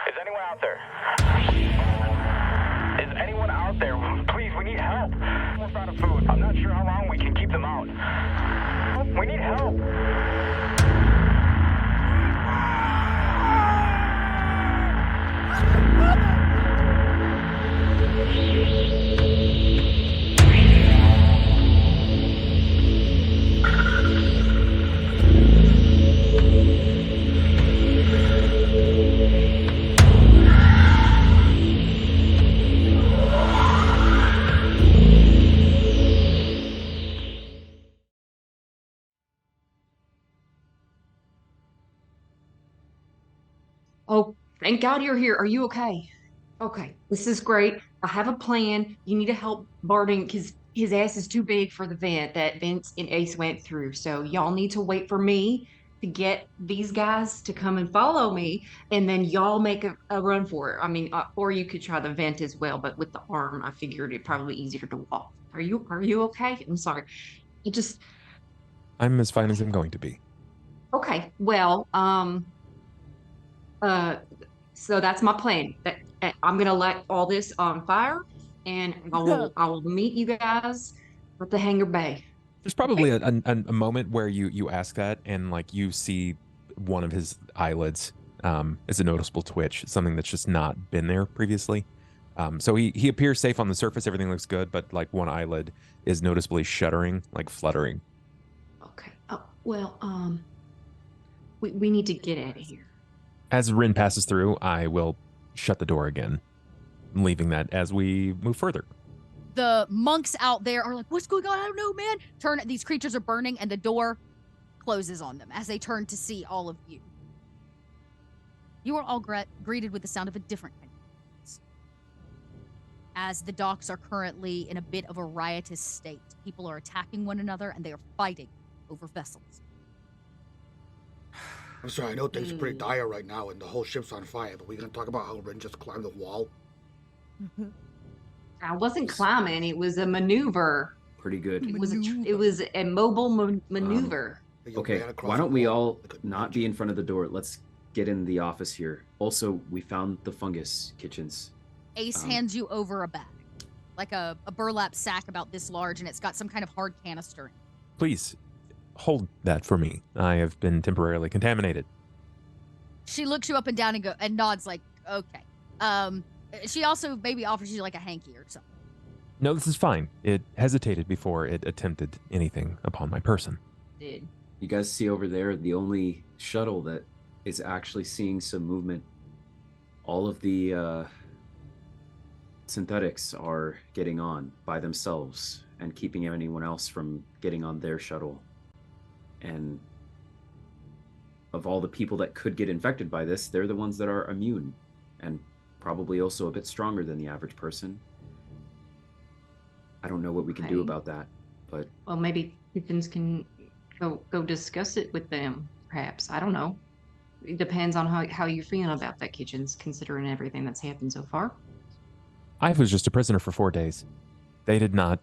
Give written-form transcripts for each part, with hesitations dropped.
Is anyone out there? Is anyone out there? Please, we need help. We're almost out of food. I'm not sure how long we can keep them out. We need help. Oh, thank God you're here. Are you okay? Okay, this is great. I have a plan. You need to help Barton because his ass is too big for the vent that Vince and Ace went through. So y'all need to wait for me to get these guys to come and follow me, and then y'all make a run for it. I mean, or you could try the vent as well, but with the arm, I figured it probably easier to walk. Are you okay? I'm sorry. I just I'm as fine as I'm going to be. okay. Well, uh, so that's my plan. I'm gonna let all this on fire, and I will meet you guys at the hangar bay. There's probably Okay. a moment where you ask that and like you see one of his eyelids is a noticeable twitch, something that's just not been there previously. So he appears safe on the surface, everything looks good, but like one eyelid is noticeably shuddering, like fluttering. Okay. Oh, well, we need to get out of here. As Rin passes through, I will shut the door again, leaving that as we move further. The monks out there are like, what's going on? I don't know, man. These creatures are burning, and the door closes on them as they turn to see all of you. You are all greeted with the sound of a different kind of noise. As the docks are currently in a bit of a riotous state. People are attacking one another, and they are fighting over vessels. I'm sorry, I know things are pretty dire right now and the whole ship's on fire, but we're going to talk about how Rin just climbed the wall? I wasn't climbing; it was a maneuver. Pretty good. It was a mobile maneuver. Okay, why don't we all not be in front of the door? Let's get in the office here. Also, we found the fungus kitchens. Ace hands you over a bag, like a burlap sack about this large, and it's got some kind of hard canister in it. Please hold that for me. I have been temporarily contaminated. She looks you up and down and nods like, okay. She also maybe offers you like a hanky or something. No, this is fine. It hesitated before it attempted anything upon my person. Did. You guys see over there the only shuttle that is actually seeing some movement. All of the synthetics are getting on by themselves and keeping anyone else from getting on their shuttle. And of all the people that could get infected by this, they're the ones that are immune and probably also a bit stronger than the average person. I don't know what we can do about that, but... Well, maybe Kitchens can go discuss it with them, perhaps. I don't know. It depends on how you're feeling about that, Kitchens, considering everything that's happened so far. I was just a prisoner for 4 days. They did not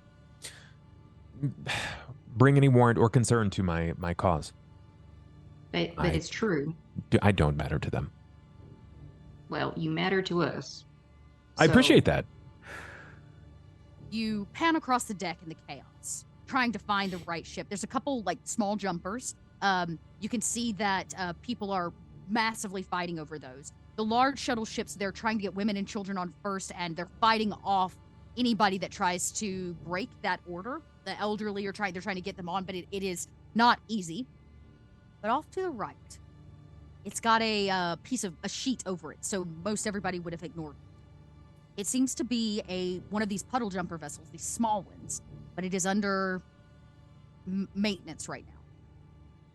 bring any warrant or concern to my cause. But it's true. I don't matter to them. Well, you matter to us. I appreciate that. You pan across the deck in the chaos, trying to find the right ship. There's a couple like small jumpers. You can see that people are massively fighting over those. The large shuttle ships, they're trying to get women and children on first, and they're fighting off anybody that tries to break that order. The elderly are they're trying to get them on, but it is not easy. But off to the right, it's got a sheet over it, so most everybody would have ignored it. It seems to be one of these puddle jumper vessels, these small ones, but it is under maintenance right now.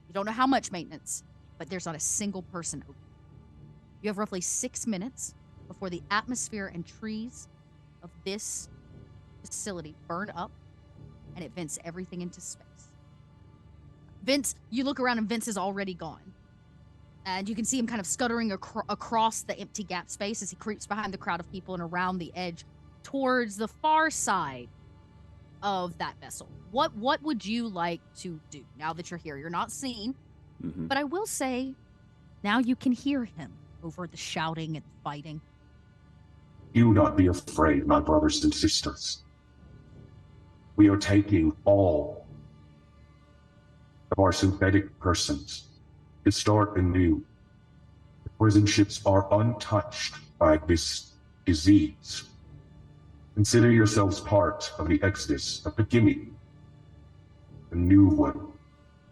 You don't know how much maintenance, but there's not a single person open. You have roughly 6 minutes before the atmosphere and trees of this facility burn up, and it vents everything into space. Vince, you look around and Vince is already gone. And you can see him kind of scuttering across the empty gap space as he creeps behind the crowd of people and around the edge towards the far side of that vessel. What would you like to do now that you're here? You're not seen, but I will say now you can hear him. over the shouting and fighting. Do not be afraid, my brothers and sisters. We are taking all of our synthetic persons to start anew. The prison ships are untouched by this disease. Consider yourselves part of the exodus, a beginning, a new one.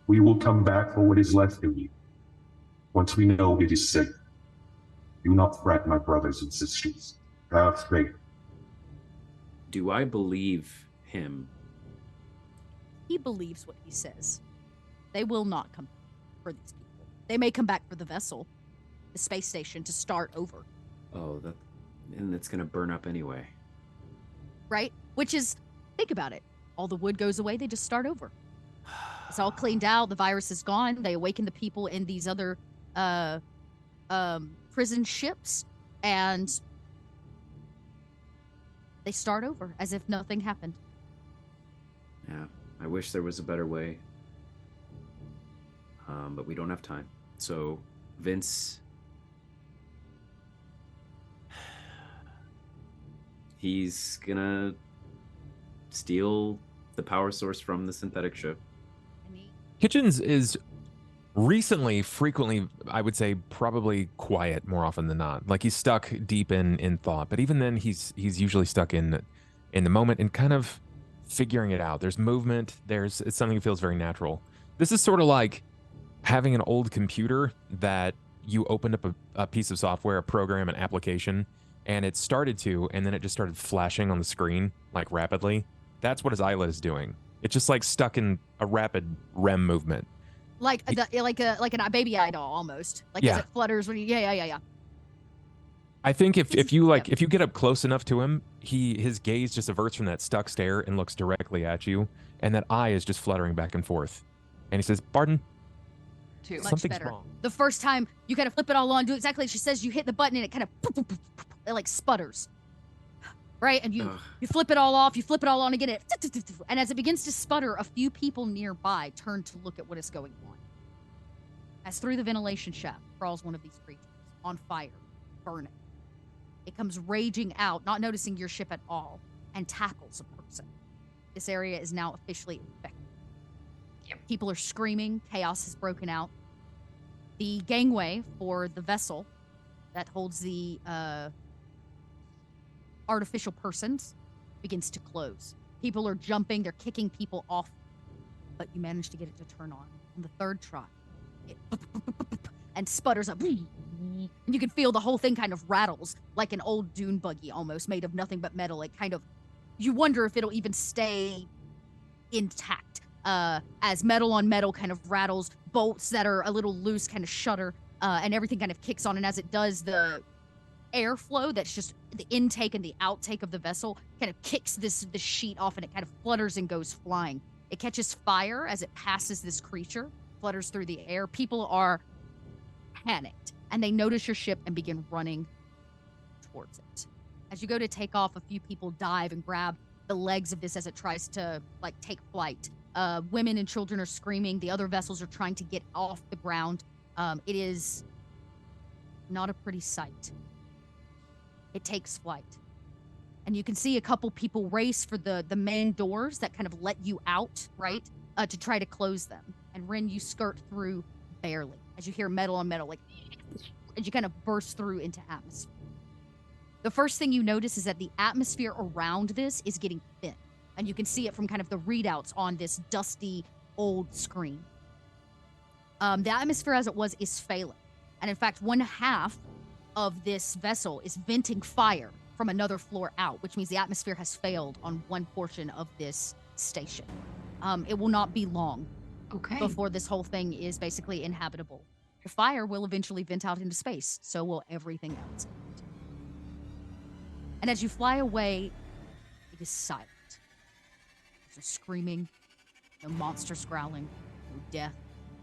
We will come back for what is left of you, once we know it is safe. Do not fret, my brothers and sisters. Have faith. Do I believe him? He believes what he says. They will not come for these people. They may come back for the vessel, the space station, to start over. Oh, and it's gonna burn up anyway. Right? Which is, think about it. All the wood goes away, they just start over. It's all cleaned out, the virus is gone, they awaken the people in these other prison ships, and they start over as if nothing happened. Yeah, I wish there was a better way. But we don't have time. So, Vince, he's gonna steal the power source from the synthetic ship. Kitchens is recently, frequently, I would say probably quiet more often than not. Like he's stuck deep in thought, but even then he's usually stuck in the moment and kind of figuring it out. There's movement, it's something that feels very natural. This is sort of like having an old computer that you opened up a piece of software, a program, an application, and it started to, and then it just started flashing on the screen like rapidly. That's what his eyelid is doing. It's just like stuck in a rapid REM movement. Like a baby eye doll almost. Like as it flutters when you yeah. I think if you if you get up close enough to him, his gaze just averts from that stuck stare and looks directly at you, and that eye is just fluttering back and forth. And he says, "Pardon? Something's better. wrong." The first time you kind of flip it all on, do exactly as she says, you hit the button and it kind of it like sputters. Right? And you flip it all off, you flip it all on again, and as it begins to sputter, a few people nearby turn to look at what is going on. As through the ventilation shaft crawls one of these creatures, on fire, burning. It comes raging out, not noticing your ship at all, and tackles a person. This area is now officially infected. Yep. People are screaming, chaos has broken out. The gangway for the vessel that holds the artificial persons begins to close. People are jumping, they're kicking people off, but you manage to get it to turn on the third try. It and sputters up, and you can feel the whole thing kind of rattles like an old dune buggy almost, made of nothing but metal. It kind of, you wonder if it'll even stay intact as metal on metal kind of rattles, bolts that are a little loose kind of shudder, and everything kind of kicks on, and as it does, the airflow that's just the intake and the outtake of the vessel kind of kicks this sheet off, and it kind of flutters and goes flying. It catches fire as it passes this creature, flutters through the air. People are panicked, and they notice your ship and begin running towards it. As you go to take off, a few people dive and grab the legs of this as it tries to like take flight. Women and children are screaming. The other vessels are trying to get off the ground. It is not a pretty sight. It takes flight. And you can see a couple people race for the main doors that kind of let you out, right? To try to close them. And Rin, you skirt through barely as you hear metal on metal, like as you kind of burst through into atmosphere. The first thing you notice is that the atmosphere around this is getting thin. And you can see it from kind of the readouts on this dusty old screen. The atmosphere as it was is failing. And in fact, one half of this vessel is venting fire from another floor out, which means the atmosphere has failed on one portion of this station. It will not be long before this whole thing is basically inhabitable. The fire will eventually vent out into space, so will everything else. And as you fly away, it is silent. There's no screaming, no monsters growling, no death,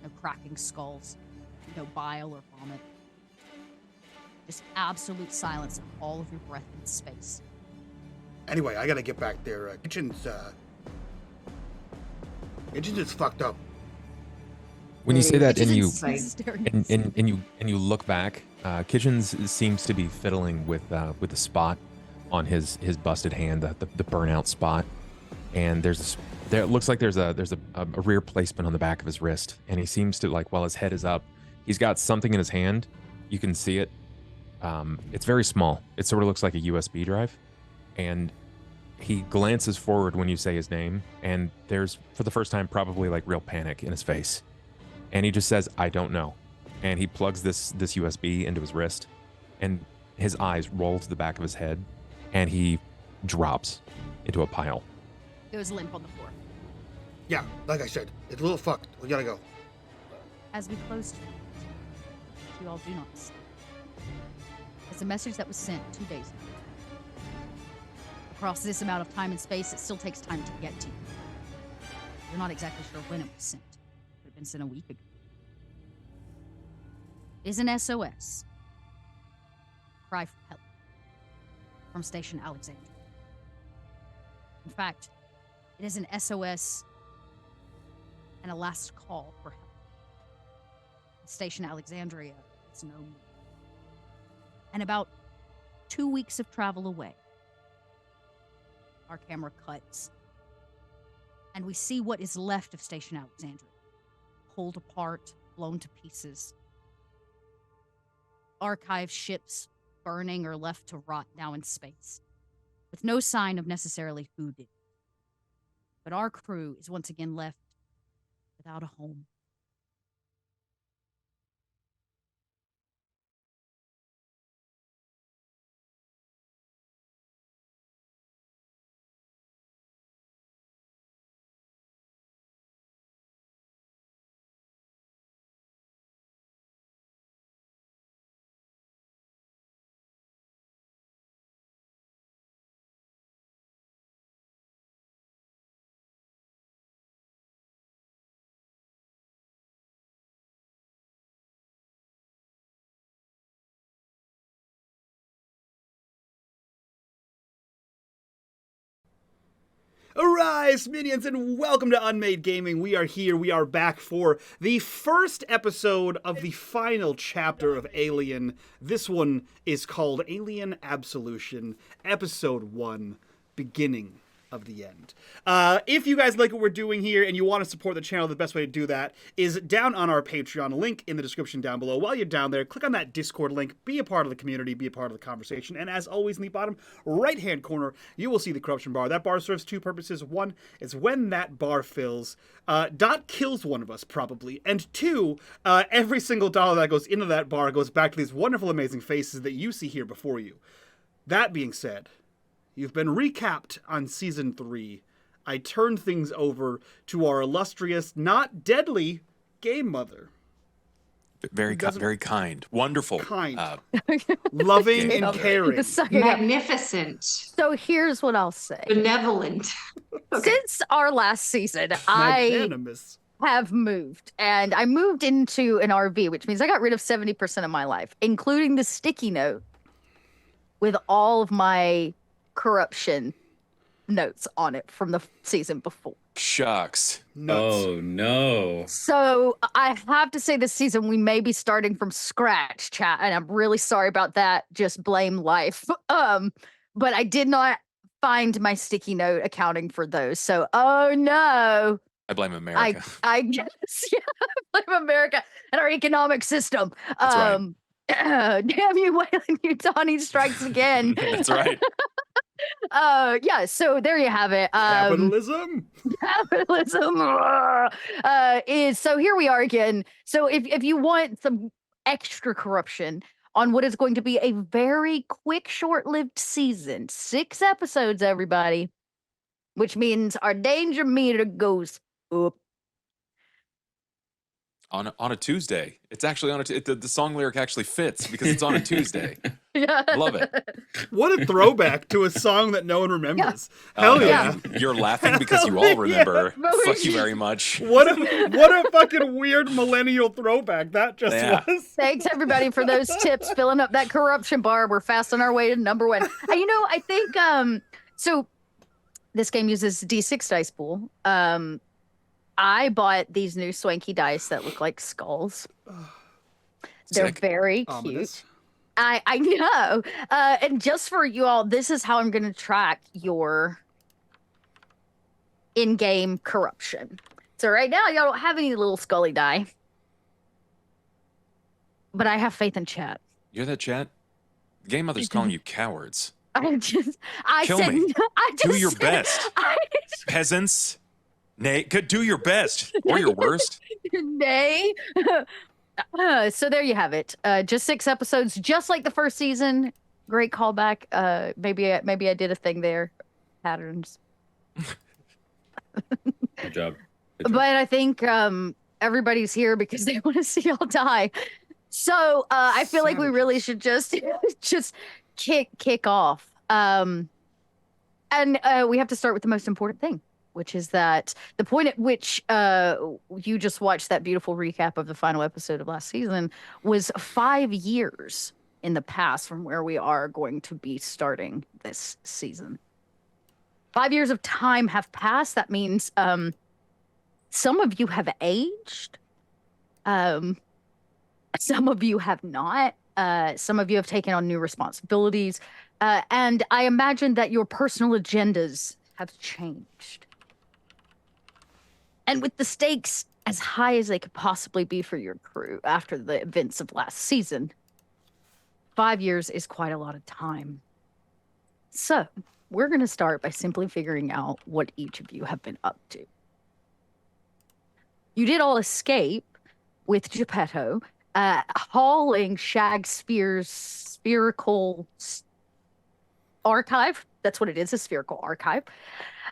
no cracking skulls, no bile or vomit. Just absolute silence of all of your breath in space. Anyway, I gotta get back there. Kitchen's is fucked up. When you say that Kitchen's and you insane. and you look back, Kitchens seems to be fiddling with the spot on his busted hand, the burnout spot, and there it looks like there's a rear placement on the back of his wrist, and he seems to, like, while his head is up, he's got something in his hand. You can see it. It's very small. It sort of looks like a USB drive, and he glances forward when you say his name, and there's, for the first time, probably like real panic in his face, and he just says, "I don't know." And he plugs this USB into his wrist, and his eyes roll to the back of his head, and he drops into a pile. There was limp on the floor. Yeah, like I said, it's a little fucked. We gotta go. As we close to it, you all do not see. It's a message that was sent 2 days ago. Across this amount of time and space, it still takes time to get to you. You're not exactly sure when it was sent. It could have been sent a week ago. It is an SOS. Cry for help. From Station Alexandria. In fact, it is an SOS and a last call for help. Station Alexandria is no more. And about 2 weeks of travel away, our camera cuts, and we see what is left of Station Alexandria, pulled apart, blown to pieces. Archive ships burning or left to rot now in space, with no sign of necessarily who did. But our crew is once again left without a home. Arise, minions, and welcome to unMadeGaming. We are here, we are back for the first episode of the final chapter of Alien. This one is called Alien Absolution, Episode 1, Beginning of the End. If you guys like what we're doing here and you want to support the channel, the best way to do that is down on our Patreon, link in the description down below. While you're down there, click on that Discord link, be a part of the community, be a part of the conversation, and as always, in the bottom right-hand corner, you will see the corruption bar. That bar serves two purposes. One is when that bar fills, Dot kills one of us, probably, and two, every single dollar that goes into that bar goes back to these wonderful, amazing faces that you see here before you. That being said, you've been recapped on Season 3. I turn things over to our illustrious, not deadly, game mother. Very kind. Wonderful. Kind. Loving and caring. Magnificent. So here's what I'll say. Benevolent. Since our last season, Magnanimous. I have moved. And I moved into an RV, which means I got rid of 70% of my life, including the sticky note with all of my corruption notes on it from the season before. Shucks. Nuts. Oh, no. So I have to say this season we may be starting from scratch, chat, and I'm really sorry about that. Just blame life. But I did not find my sticky note accounting for those. So, oh no. I blame America. I guess, yeah, I blame America and our economic system. That's right. Damn you, Wayland Yutani strikes again. That's right. Yeah, so there you have it. Capitalism. So here we are again. So if you want some extra corruption on what is going to be a very quick, short-lived season, 6 episodes, everybody, which means our danger meter goes up. On a Tuesday. It's actually on the song lyric actually fits because it's on a Tuesday. Yeah. Love it. What a throwback to a song that no one remembers. Hell yeah. You're laughing because you all remember. Yeah. Fuck you very much. What a fucking weird millennial throwback that just was. Thanks everybody for those tips, filling up that corruption bar. We're fast on our way to number 1. I think so this game uses D6 dice pool. I bought these new swanky dice that look like skulls. They're very cute. I know. And just for you all, this is how I'm going to track your in-game corruption. So right now, y'all don't have any little Scully die. But I have faith in chat. You hear that, chat? The Game Mother's calling you cowards. I Kill said, me. I just Do your said- best. Peasants. Nay, do your best or your worst. Nay. So there you have it. Just 6 episodes, just like the first season. Great callback. Maybe I did a thing there. Patterns. Good job. But I think everybody's here because they want to see y'all die. So I feel like we really should just kick off. And we have to start with the most important thing, which is that the point at which you just watched that beautiful recap of the final episode of last season was 5 years in the past from where we are going to be starting this season. 5 years of time have passed. That means some of you have aged. Some of you have not. Some of you have taken on new responsibilities. And I imagine that your personal agendas have changed. And with the stakes as high as they could possibly be for your crew after the events of last season, 5 years is quite a lot of time. So we're going to start by simply figuring out what each of you have been up to. You did all escape with Geppetto, hauling Shakespeare's spherical archive. That's what it is, a spherical archive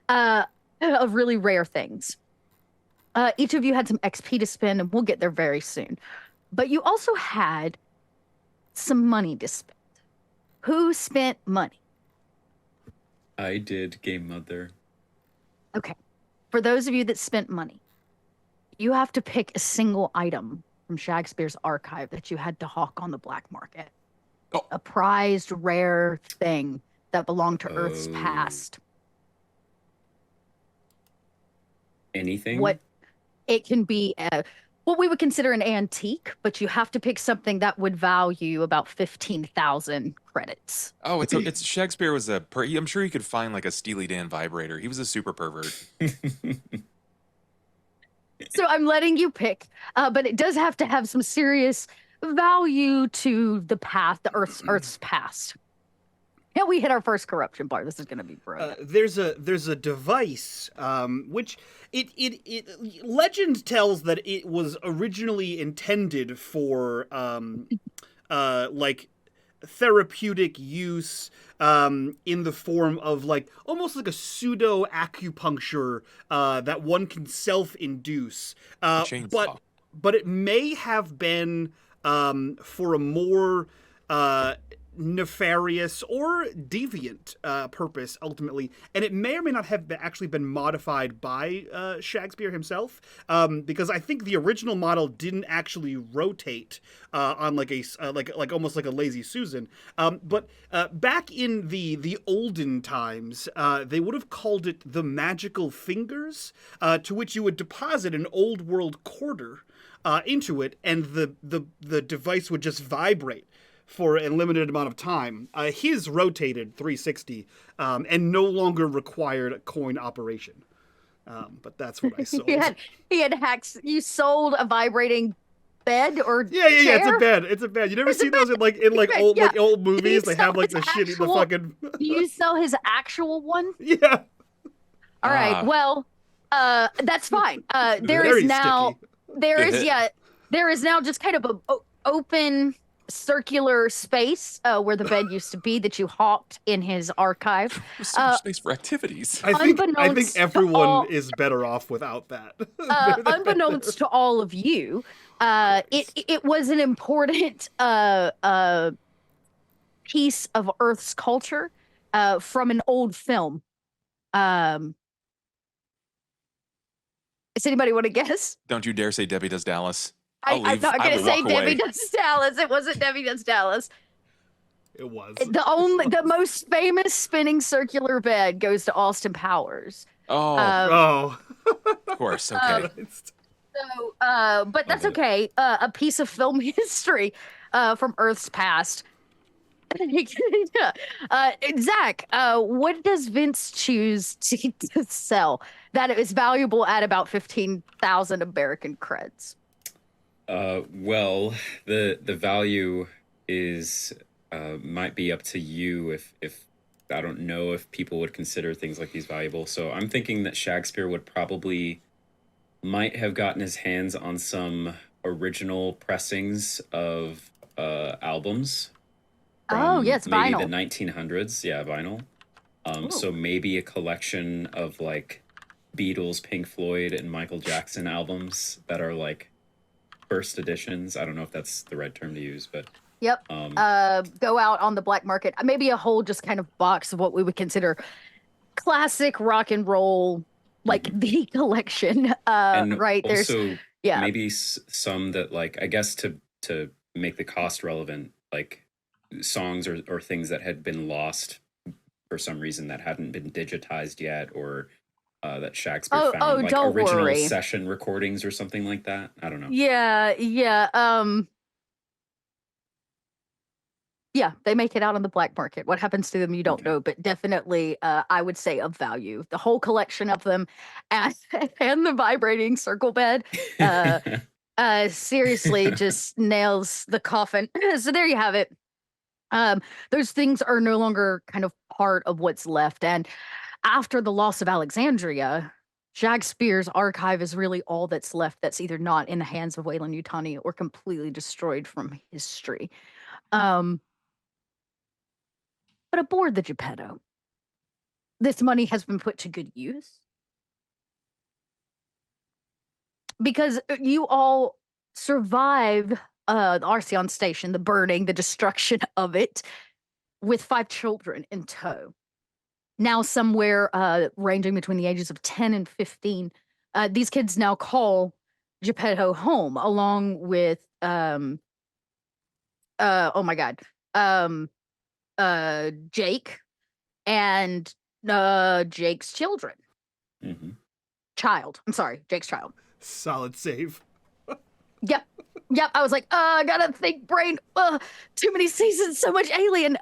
of really rare things. Each of you had some XP to spend, and we'll get there very soon. But you also had some money to spend. Who spent money? I did, Game Mother. Okay. For those of you that spent money, you have to pick a single item from Shakespeare's archive that you had to hawk on the black market. Oh. A prized, rare thing that belonged to Earth's past. Anything? What it can be what we would consider an antique, but you have to pick something that would value about 15,000 credits. Oh, it's Shakespeare was I'm sure you could find like a Steely Dan vibrator. He was a super pervert. So I'm letting you pick, but it does have to have some serious value to the path, the Earth's past. Yeah, we hit our first corruption bar. This is going to be brilliant. There's a device which it legend tells that it was originally intended for like therapeutic use in the form of like almost like a pseudo acupuncture that one can self-induce. But it may have been for a more nefarious or deviant purpose ultimately, and it may or may not have actually been modified by Shakespeare himself, because I think the original model didn't actually rotate on like a like almost like a lazy Susan, but back in the olden times they would have called it the magical fingers, to which you would deposit an old world quarter into it, and the device would just vibrate for a limited amount of time. His rotated 360 and no longer required a coin operation. But that's what I sold. he had hacks. You sold a vibrating bed or yeah, chair? It's a bed. You never see those in old movies. They have like the shitty the fucking. Do you sell his actual one? Yeah. All right. Well, that's fine. There Very is now sticky. there is now just kind of a open circular space where the bed used to be that you hawked in his archive. There's so much space for activities. I think Unbeknownst everyone is better off without that. Unbeknownst to all of you, it was an important piece of Earth's culture from an old film. Does anybody want to guess? Don't you dare say Debbie Does Dallas. I'm not going to say Debbie Does Dallas. It wasn't Debbie Does Dallas. It was. The most famous spinning circular bed goes to Austin Powers. Of course. Okay. So, but that's okay. A piece of film history from Earth's past. Zach, what does Vince choose to sell that is valuable at about 15,000 American creds? Well, the value is might be up to you if I don't know if people would consider things like these valuable. So I'm thinking that Shakespeare would probably might have gotten his hands on some original pressings of albums Oh, from yes, maybe vinyl. the 1900s. Yeah, vinyl. So maybe a collection of like Beatles, Pink Floyd, and Michael Jackson albums that are like first editions. I don't know if that's the right term to use, but Yep. Go out on the black market. Maybe a whole just kind of box of what we would consider classic rock and roll, like the collection. and Right. There's also yeah. maybe some that like I guess to make the cost relevant, like songs or things that had been lost for some reason that hadn't been digitized yet, or that Shakespeare found, like don't original worry. session recordings or something like that. I don't know. Yeah. Yeah, they make it out on the black market. What happens to them, you don't know, but definitely, I would say of value. The whole collection of them, and, and the vibrating circle bed, seriously, just nails the coffin. So there you have it. Those things are no longer kind of part of what's left. And after the loss of Alexandria, Shakespeare's archive is really all that's left that's either not in the hands of Wayland Yutani or completely destroyed from history. But aboard the Geppetto, this money has been put to good use. Because you all survived the Arceon station, the burning, the destruction of it, with 5 children in tow. Now somewhere ranging between the ages of 10 and 15, these kids now call Geppetto home, along with, oh my God, Jake and Jake's children. Child. I'm sorry, Jake's child. Solid save. Yep. I was like, I gotta think, brain. Too many seasons, so much Alien.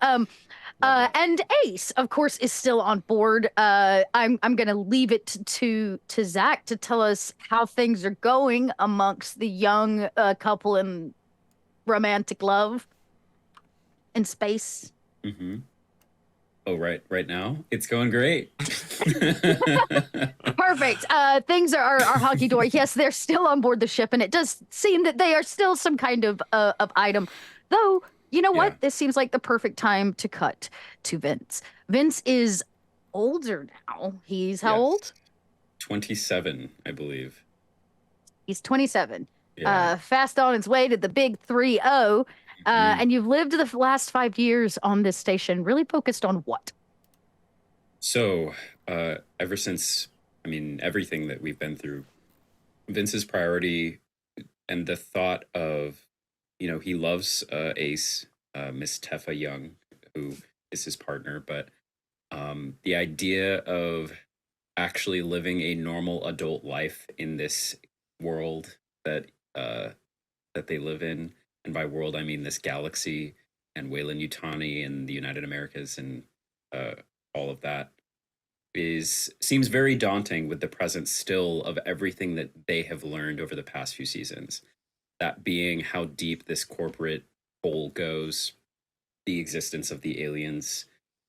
And Ace, of course, is still on board. I'm gonna leave it to Zach to tell us how things are going amongst the young couple in romantic love in space. Oh, right now it's going great. Perfect. Things are hunky-dory. Yes, they're still on board the ship, and it does seem that they are still some kind of item. Though, you know what? This seems like the perfect time to cut to Vince. Vince is older now. He's how old? 27, I believe. He's 27. Fast on his way to the big 3-0. And you've lived the last 5 years on this station, really focused on what? So, ever since, I mean, everything that we've been through, Vince's priority and the thought of, he loves Ace, Miss Teffa Young, who is his partner, but the idea of actually living a normal adult life in this world that they live in, and by world I mean this galaxy and Wayland Yutani and the United Americas and all of that, seems very daunting with the presence still of everything that they have learned over the past few seasons. That being how deep this corporate hole goes, the existence of the aliens,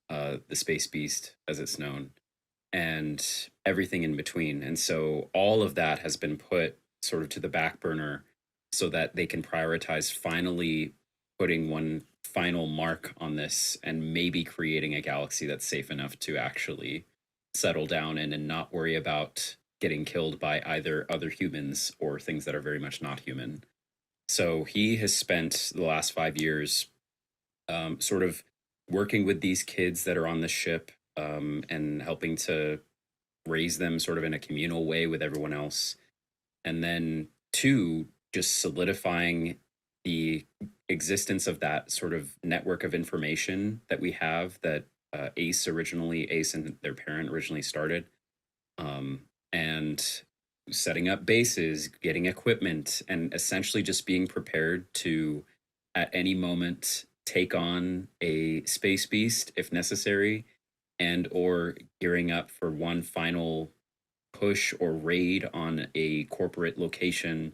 the space beast as it's known, and everything in between. And so all of that has been put sort of to the back burner so that they can prioritize finally putting one final mark on this and maybe creating a galaxy that's safe enough to actually settle down in and not worry about getting killed by either other humans or things that are very much not human. So he has spent the last 5 years sort of working with these kids that are on the ship and helping to raise them sort of in a communal way with everyone else. And then 2, just solidifying the existence of that sort of network of information that we have that Ace and their parent originally started, and setting up bases, getting equipment, and essentially just being prepared to, at any moment, take on a space beast if necessary, and or gearing up for one final push or raid on a corporate location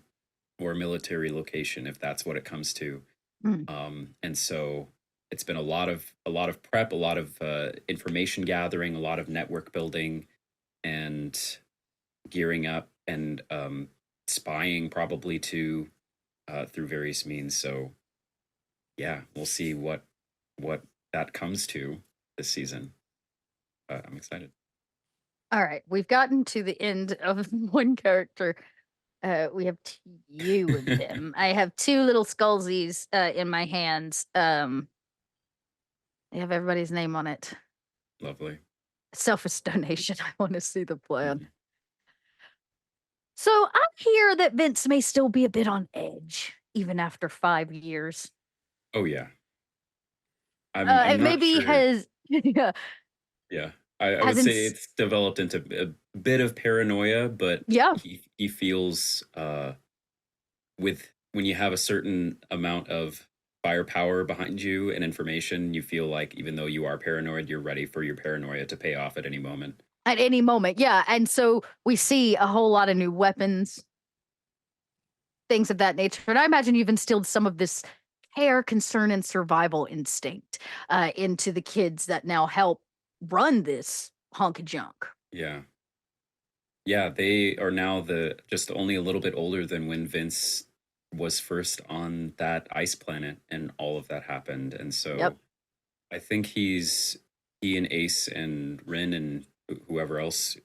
or military location if that's what it comes to. And so it's been a lot of prep, a lot of information gathering, a lot of network building, and gearing up, and spying probably too, through various means. So yeah, we'll see what that comes to this season. I'm excited. All right, we've gotten to the end of one character. We have you and them. I have two little skullsies in my hands. They have everybody's name on it. Lovely. Selfish donation. I want to see the plan. So I hear that Vince may still be a bit on edge, even after 5 years. Oh yeah. I'm not maybe sure. has yeah. Yeah. I would say it's developed into a bit of paranoia, but yeah, he feels with when you have a certain amount of firepower behind you and information, you feel like even though you are paranoid, you're ready for your paranoia to pay off at any moment. At any moment, yeah. And so we see a whole lot of new weapons, things of that nature. And I imagine you've instilled some of this care, concern, and survival instinct into the kids that now help run this hunk of junk. Yeah. Yeah, they are now just only a little bit older than when Vince was first on that ice planet and all of that happened. And so I think he and Ace and Rin and whoever else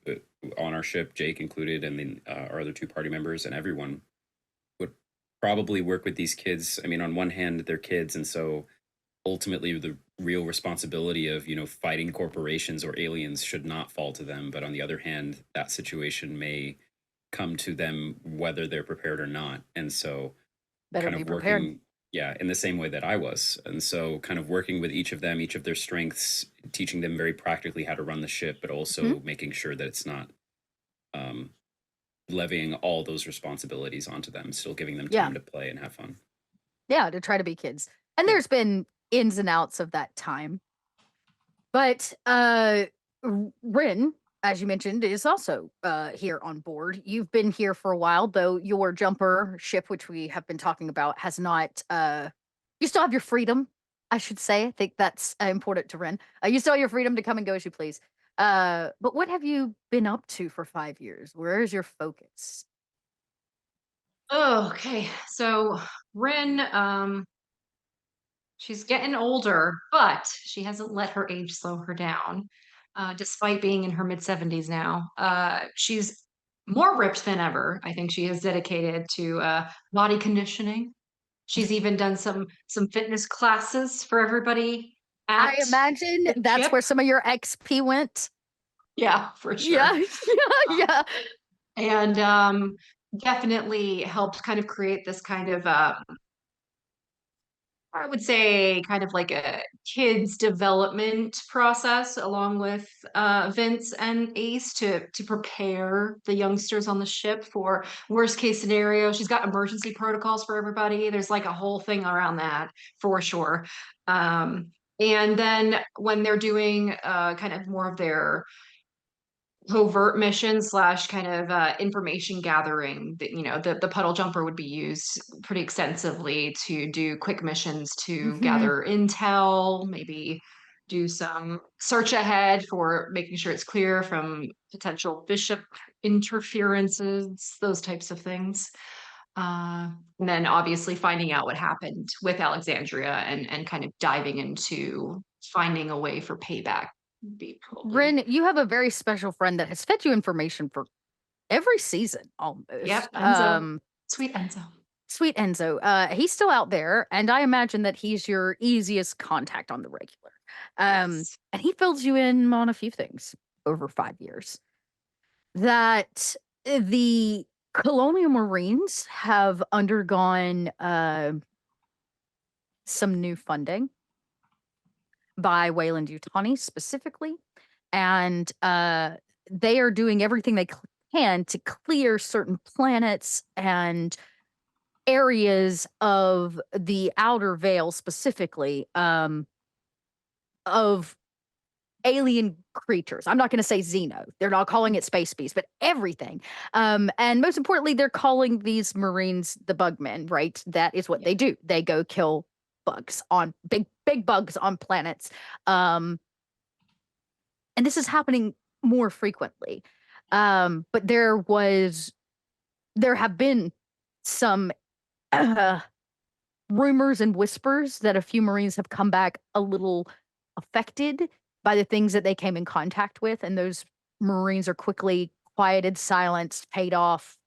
on our ship, Jake included, and then our other two party members and everyone would probably work with these kids. I mean, on one hand, they're kids, and so ultimately the real responsibility of fighting corporations or aliens should not fall to them, but on the other hand, that situation may come to them whether they're prepared or not. And so better kind be of prepared. working in the same way that I was. And so kind of working with each of them, each of their strengths, teaching them very practically how to run the ship, but also making sure that it's not levying all those responsibilities onto them, still giving them time to play and have fun. Yeah, to try to be kids. And there's been ins and outs of that time. But Rin, as you mentioned, is also here on board. You've been here for a while, though your jumper ship, which we have been talking about, has not... you still have your freedom, I should say. I think that's important to Rin. You still have your freedom to come and go as you please. But what have you been up to for 5 years? Where is your focus? Oh, okay. So Rin, she's getting older, but she hasn't let her age slow her down, despite being in her mid-70s now. She's more ripped than ever. I think she is dedicated to body conditioning. She's even done some fitness classes for everybody I at imagine the that's ship. where some of your XP went. Yeah, for sure. Yeah. And definitely helped kind of create this kind of I would say kind of like a kids development process along with Vince and Ace to prepare the youngsters on the ship for worst case scenario. She's got emergency protocols for everybody. There's like a whole thing around that for sure. And then when they're doing kind of more of their covert mission slash kind of information gathering, that the puddle jumper would be used pretty extensively to do quick missions to gather intel, maybe do some search ahead for making sure it's clear from potential bishop interferences, those types of things. And then obviously finding out what happened with Alexandria and kind of diving into finding a way for payback. Rin, you have a very special friend that has fed you information for every season almost. Yep, Enzo. Sweet Enzo. Sweet Enzo. He's still out there, and I imagine that he's your easiest contact on the regular. And he fills you in on a few things over 5 years. That the Colonial Marines have undergone some new funding by Weyland-Yutani specifically, and they are doing everything they can to clear certain planets and areas of the outer veil specifically of alien creatures. I'm not going to say Xeno. They're not calling it space beast, but everything. And most importantly, they're calling these Marines the Bugmen, right? That is what they do. They go kill bugs on big bugs on planets. And this is happening more frequently. But there have been some rumors and whispers that a few Marines have come back a little affected by the things that they came in contact with, and those Marines are quickly quieted, silenced, paid off,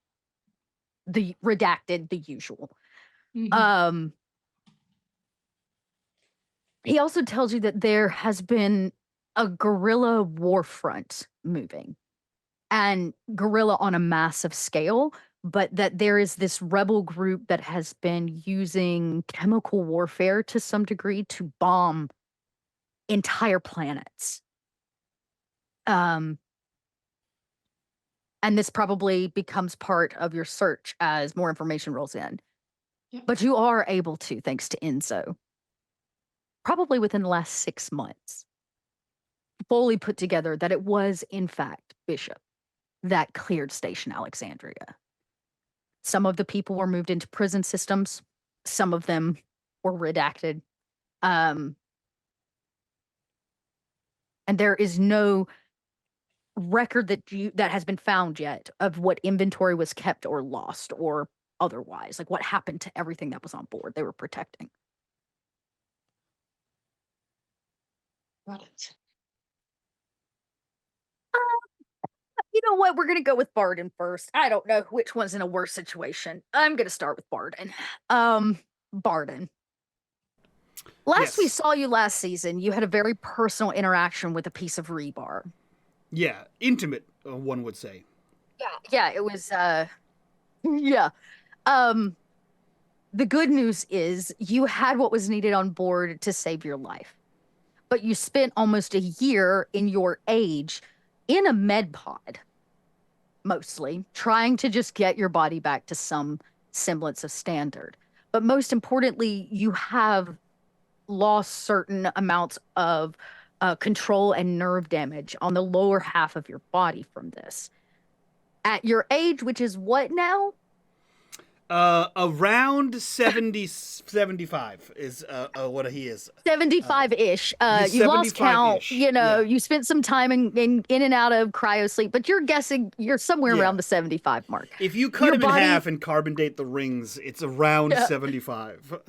the redacted, the usual. He also tells you that there has been a guerrilla war front moving, and guerrilla on a massive scale, but that there is this rebel group that has been using chemical warfare to some degree to bomb entire planets. And this probably becomes part of your search as more information rolls in. Yeah. But you are able to, thanks to Enzo, probably within the last 6 months, fully put together that it was, in fact, Bishop that cleared Station Alexandria. Some of the people were moved into prison systems. Some of them were redacted. And there is no record that has been found yet of what inventory was kept or lost or otherwise. Like what happened to everything that was on board they were protecting. Got it. You know what? We're going to go with Barden first. I don't know which one's in a worse situation. I'm going to start with Barden. Barden. Last we saw you last season, you had a very personal interaction with a piece of rebar. Yeah, intimate, one would say. Yeah, it was, yeah. The good news is you had what was needed on board to save your life. But you spent almost a year in your age in a med pod, mostly, trying to just get your body back to some semblance of standard. But most importantly, you have lost certain amounts of control and nerve damage on the lower half of your body from this. At your age, which is what now? Around 75 is what he is. 75-ish. You lost count. You know, you spent some time in and out of cryo sleep, but you're guessing you're somewhere around the 75 mark. If you cut him in half and carbon date the rings, it's around 75.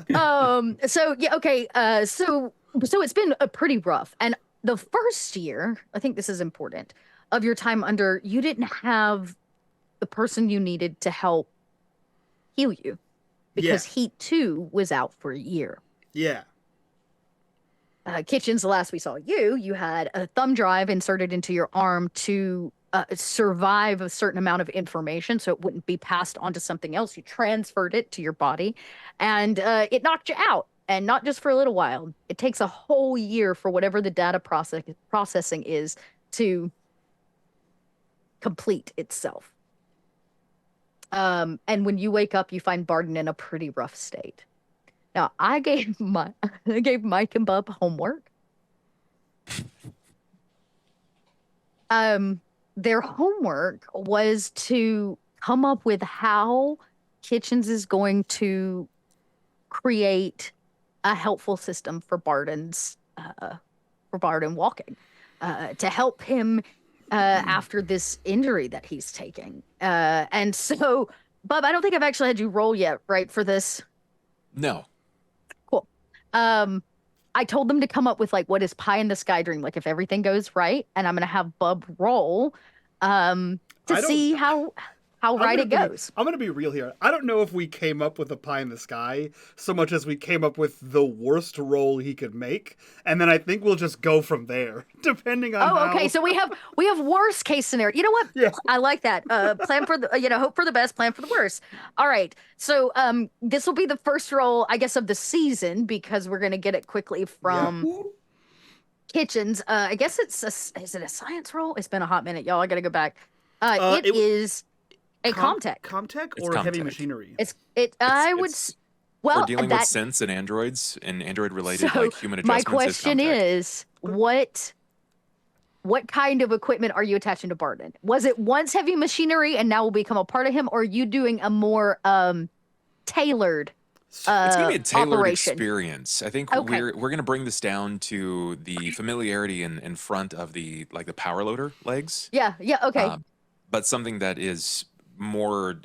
So yeah, okay. So it's been a pretty rough. And the first year, I think this is important, of your time under, you didn't have the person you needed to help heal you because he too was out for a year. Yeah. Kitchens, the last we saw you had a thumb drive inserted into your arm to survive a certain amount of information so it wouldn't be passed on to something else. You transferred it to your body and it knocked you out, and not just for a little while. It takes a whole year for whatever the data processing is to complete itself. And when you wake up, you find Barden in a pretty rough state. Now, I gave Mike and Bub homework. Their homework was to come up with how Kitchens is going to create a helpful system for Barden walking, to help him after this injury that he's taking. And so, Bub, I don't think I've actually had you roll yet, right, for this? No. Cool. I told them to come up with, like, what is pie in the sky dream, like, if everything goes right, and I'm going to have Bub roll to see how right it goes. I'm going to be real here. I don't know if we came up with a pie in the sky so much as we came up with the worst roll he could make, and then I think we'll just go from there, depending on how... okay. So we have worst case scenario. You know what? Yeah. I like that. Plan for the, hope for the best, plan for the worst. All right. So this will be the first roll, I guess, of the season, because we're going to get it quickly from Kitchens. I guess is it a science roll? It's been a hot minute, y'all. I got to go back. It is A Comtech. Comtech It's or heavy Comtech. machinery? I would. Well, for dealing that, with synths and androids and android-related so like human my adjustments. question is what kind of equipment are you attaching to Barton? Was it once heavy machinery and now will become a part of him, or are you doing a more tailored it's gonna be a tailored operation? experience. I think Okay. we're gonna bring this down to the familiarity in front of the power loader legs. Yeah, okay. But something that is more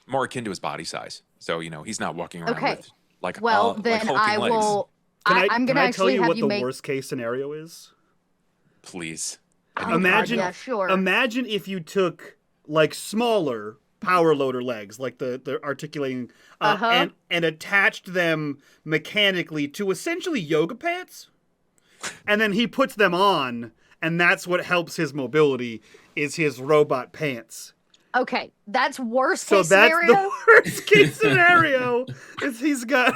akin to his body size. So he's not walking around Okay. with like Well, like then hulking I legs. will. I'm Can gonna I actually tell you have what you the make. worst case scenario is? Please. Oh, God, Imagine, yeah, sure. imagine if you took like smaller power loader legs, like the articulating, and attached them mechanically to essentially yoga pants, and then he puts them on, and that's what helps his mobility is his robot pants. Okay, that's worst So case that's scenario. the worst case scenario. Is he's got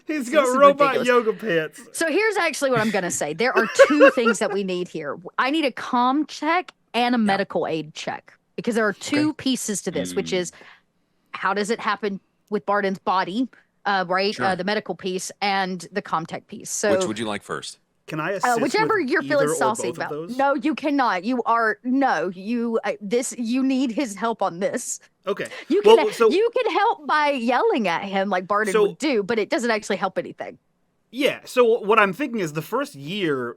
This is robot ridiculous. yoga pants. So here's actually what I'm gonna say. There are two things that we need here. I need a comm check and a medical aid check, because there are two pieces to this, which is how does it happen with Barton's body, right? Sure. The medical piece and the Comtech piece. So Which would you like first? Can I assist whichever with you're feeling either or saucy both of about. those? No, you cannot. You are no. You you need his help on this. Okay. You can Well, you can help by yelling at him like Barton would do, but it doesn't actually help anything. Yeah, so what I'm thinking is the first year,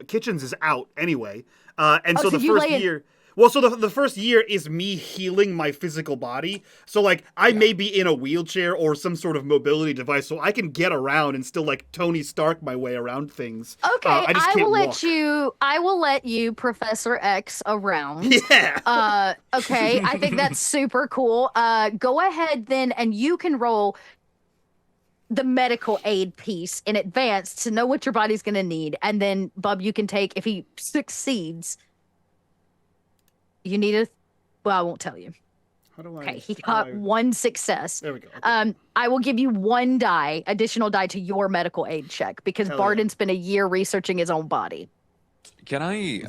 Kitchens is out anyway, and so the first year. Well, so the first year is me healing my physical body. So like I may be in a wheelchair or some sort of mobility device, so I can get around and still like Tony Stark my way around things. Okay, I just can't walk. I will let you Professor X around. Yeah. Okay, I think that's super cool. Go ahead then, and you can roll the medical aid piece in advance to know what your body's going to need, and then Bub, you can take if he succeeds. You need a. Well, I won't tell you. How do I? Okay, he got one success. There we go. Okay. I will give you one additional die to your medical aid check because Barton's been a year researching his own body. Can I?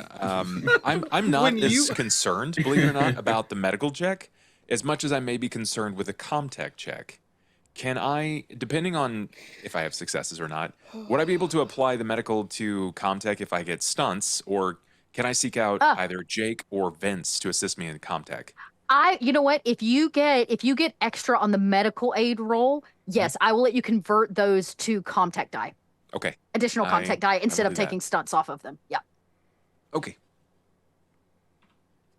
I'm not as concerned, believe it or not, about the medical check as much as I may be concerned with the Comtech check. Can I, depending on if I have successes or not, would I be able to apply the medical to Comtech if I get stunts, or can I seek out either Jake or Vince to assist me in Comtech? You know what? If you get extra on the medical aid roll, yes, I will let you convert those to Comtech die. Okay. Additional Comtech die instead of taking stunts off of them. Yeah. Okay.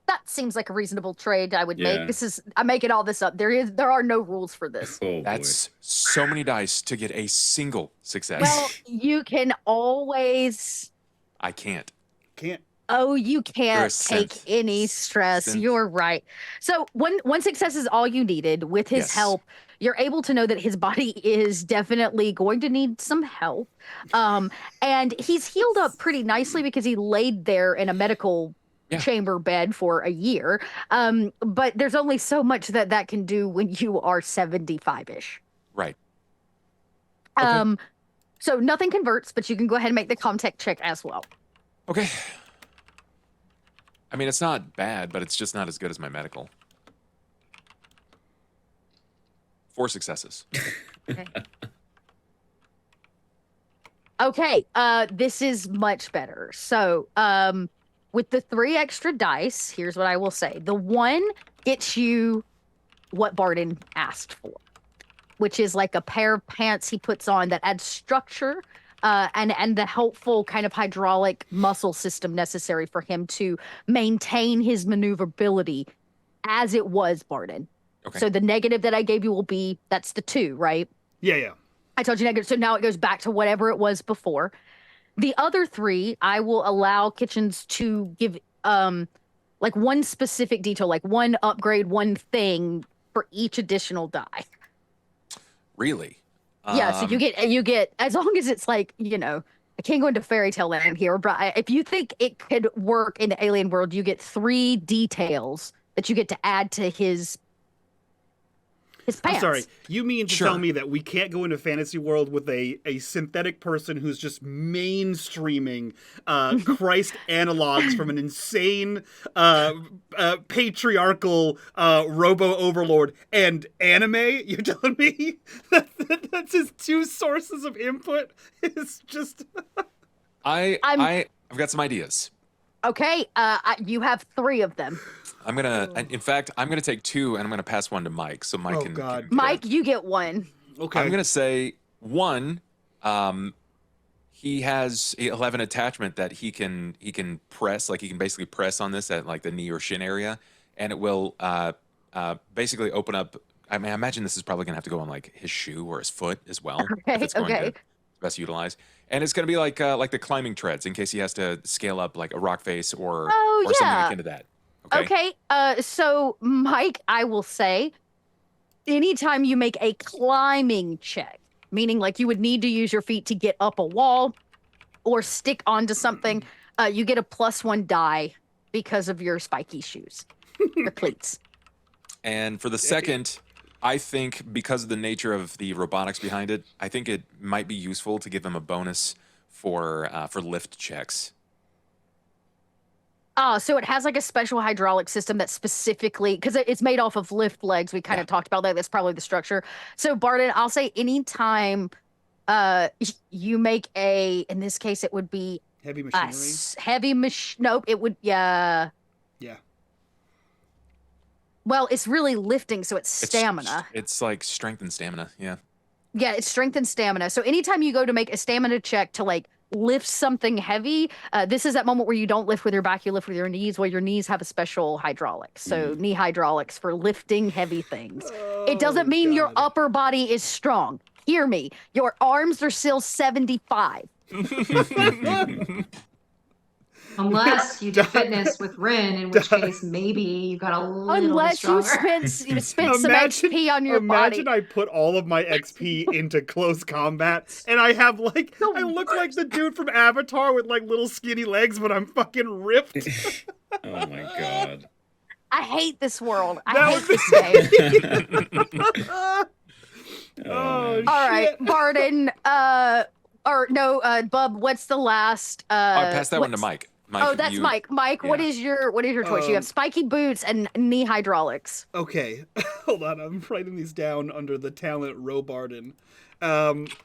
That seems like a reasonable trade I would make. I'm making all this up. There are no rules for this. That's so many dice to get a single success. Well, you can always. I can't. Oh, you can't take any stress. You're right. So one success is all you needed. With his help, you're able to know that his body is definitely going to need some help. And he's healed up pretty nicely because he laid there in a medical chamber bed for a year. But there's only so much that can do when you are 75-ish. Right. Okay. So nothing converts, but you can go ahead and make the Comtech check as well. Okay. I mean, it's not bad, but it's just not as good as my medical. 4 successes. Okay. This is much better. So, with the 3 extra dice, here's what I will say. The 1 gets you what Barton asked for, which is like a pair of pants he puts on that adds structure and the helpful kind of hydraulic muscle system necessary for him to maintain his maneuverability as it was Barton. Okay. So the negative that I gave you will be, that's the 2, right? Yeah. I told you negative, so now it goes back to whatever it was before. The other 3, I will allow Kitchens to give like one specific detail, like one upgrade, one thing for each additional die. Really? Yeah, so you get as long as it's like, I can't go into fairy tale land here, but if you think it could work in the alien world, you get 3 details that you get to add to his his pants. I'm sorry. You mean to Sure. tell me that we can't go into fantasy world with a synthetic person who's just mainstreaming Christ analogs from an insane patriarchal robo overlord and anime? You're telling me that's his two sources of input? It's just I've got some ideas. Okay, you have 3 of them. I'm gonna take 2, and I'm gonna pass 1 to Mike, so Mike can. God. Mike, you get 1. okay. I'm gonna say 1. He'll have an attachment that he can press, like he can basically press on this at like the knee or shin area, and it will basically open up. I mean, I imagine this is probably gonna have to go on like his shoe or his foot as well. If it's going to best utilize. And it's going to be like the climbing treads in case he has to scale up like a rock face or something akin to that. Okay. So Mike, I will say, anytime you make a climbing check, meaning like you would need to use your feet to get up a wall or stick onto something, you get a +1 die because of your spiky shoes, your cleats. And for the second, I think because of the nature of the robotics behind it, I think it might be useful to give him a bonus for lift checks. So it has like a special hydraulic system that specifically, because it's made off of lift legs. We kind of talked about that. That's probably the structure. So Barden, I'll say anytime you make in this case, it would be heavy machinery. Nope, it would, yeah. Well, it's really lifting, so it's stamina. It's like strength and stamina, yeah. Yeah, it's strength and stamina. So anytime you go to make a stamina check to like lift something heavy, this is that moment where you don't lift with your back, you lift with your knees, where your knees have a special hydraulics. So knee hydraulics for lifting heavy things. It doesn't mean your upper body is strong. Hear me. Your arms are still 75. Unless you do fitness with Ren, in which case maybe you got a little Unless stronger. you spent some XP on your body. Imagine I put all of my XP into close combat, and I have like I look like the dude from Avatar with like little skinny legs, but I'm fucking ripped. Oh my god! I hate this world. I hate this game. All right, Barden. Bub. What's the last? I'll pass that one to Mike. Mike, that's Mike. Mike, what is your choice? You have spiky boots and knee hydraulics. Okay, hold on. I'm writing these down under the talent Robarden. Ridiculous.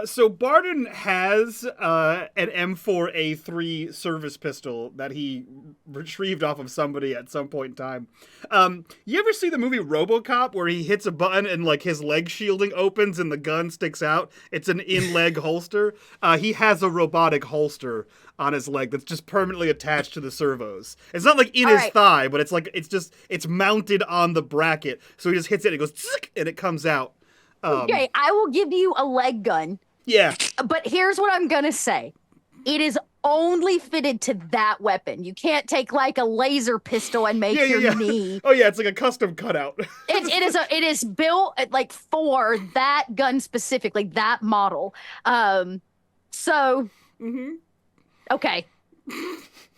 So Barden has an M4A3 service pistol that he retrieved off of somebody at some point in time. You ever see the movie RoboCop where he hits a button and like his leg shielding opens and the gun sticks out? It's an in-leg holster. He has a robotic holster on his leg that's just permanently attached to the servos. It's not like in his thigh, but it's mounted on the bracket. So he just hits it and it goes and it comes out. Okay, I will give you a leg gun. Yeah. But here's what I'm gonna say. It is only fitted to that weapon. You can't take like a laser pistol and make your knee. Oh yeah, it's like a custom cutout. It is built like for that gun specifically, that model. Okay.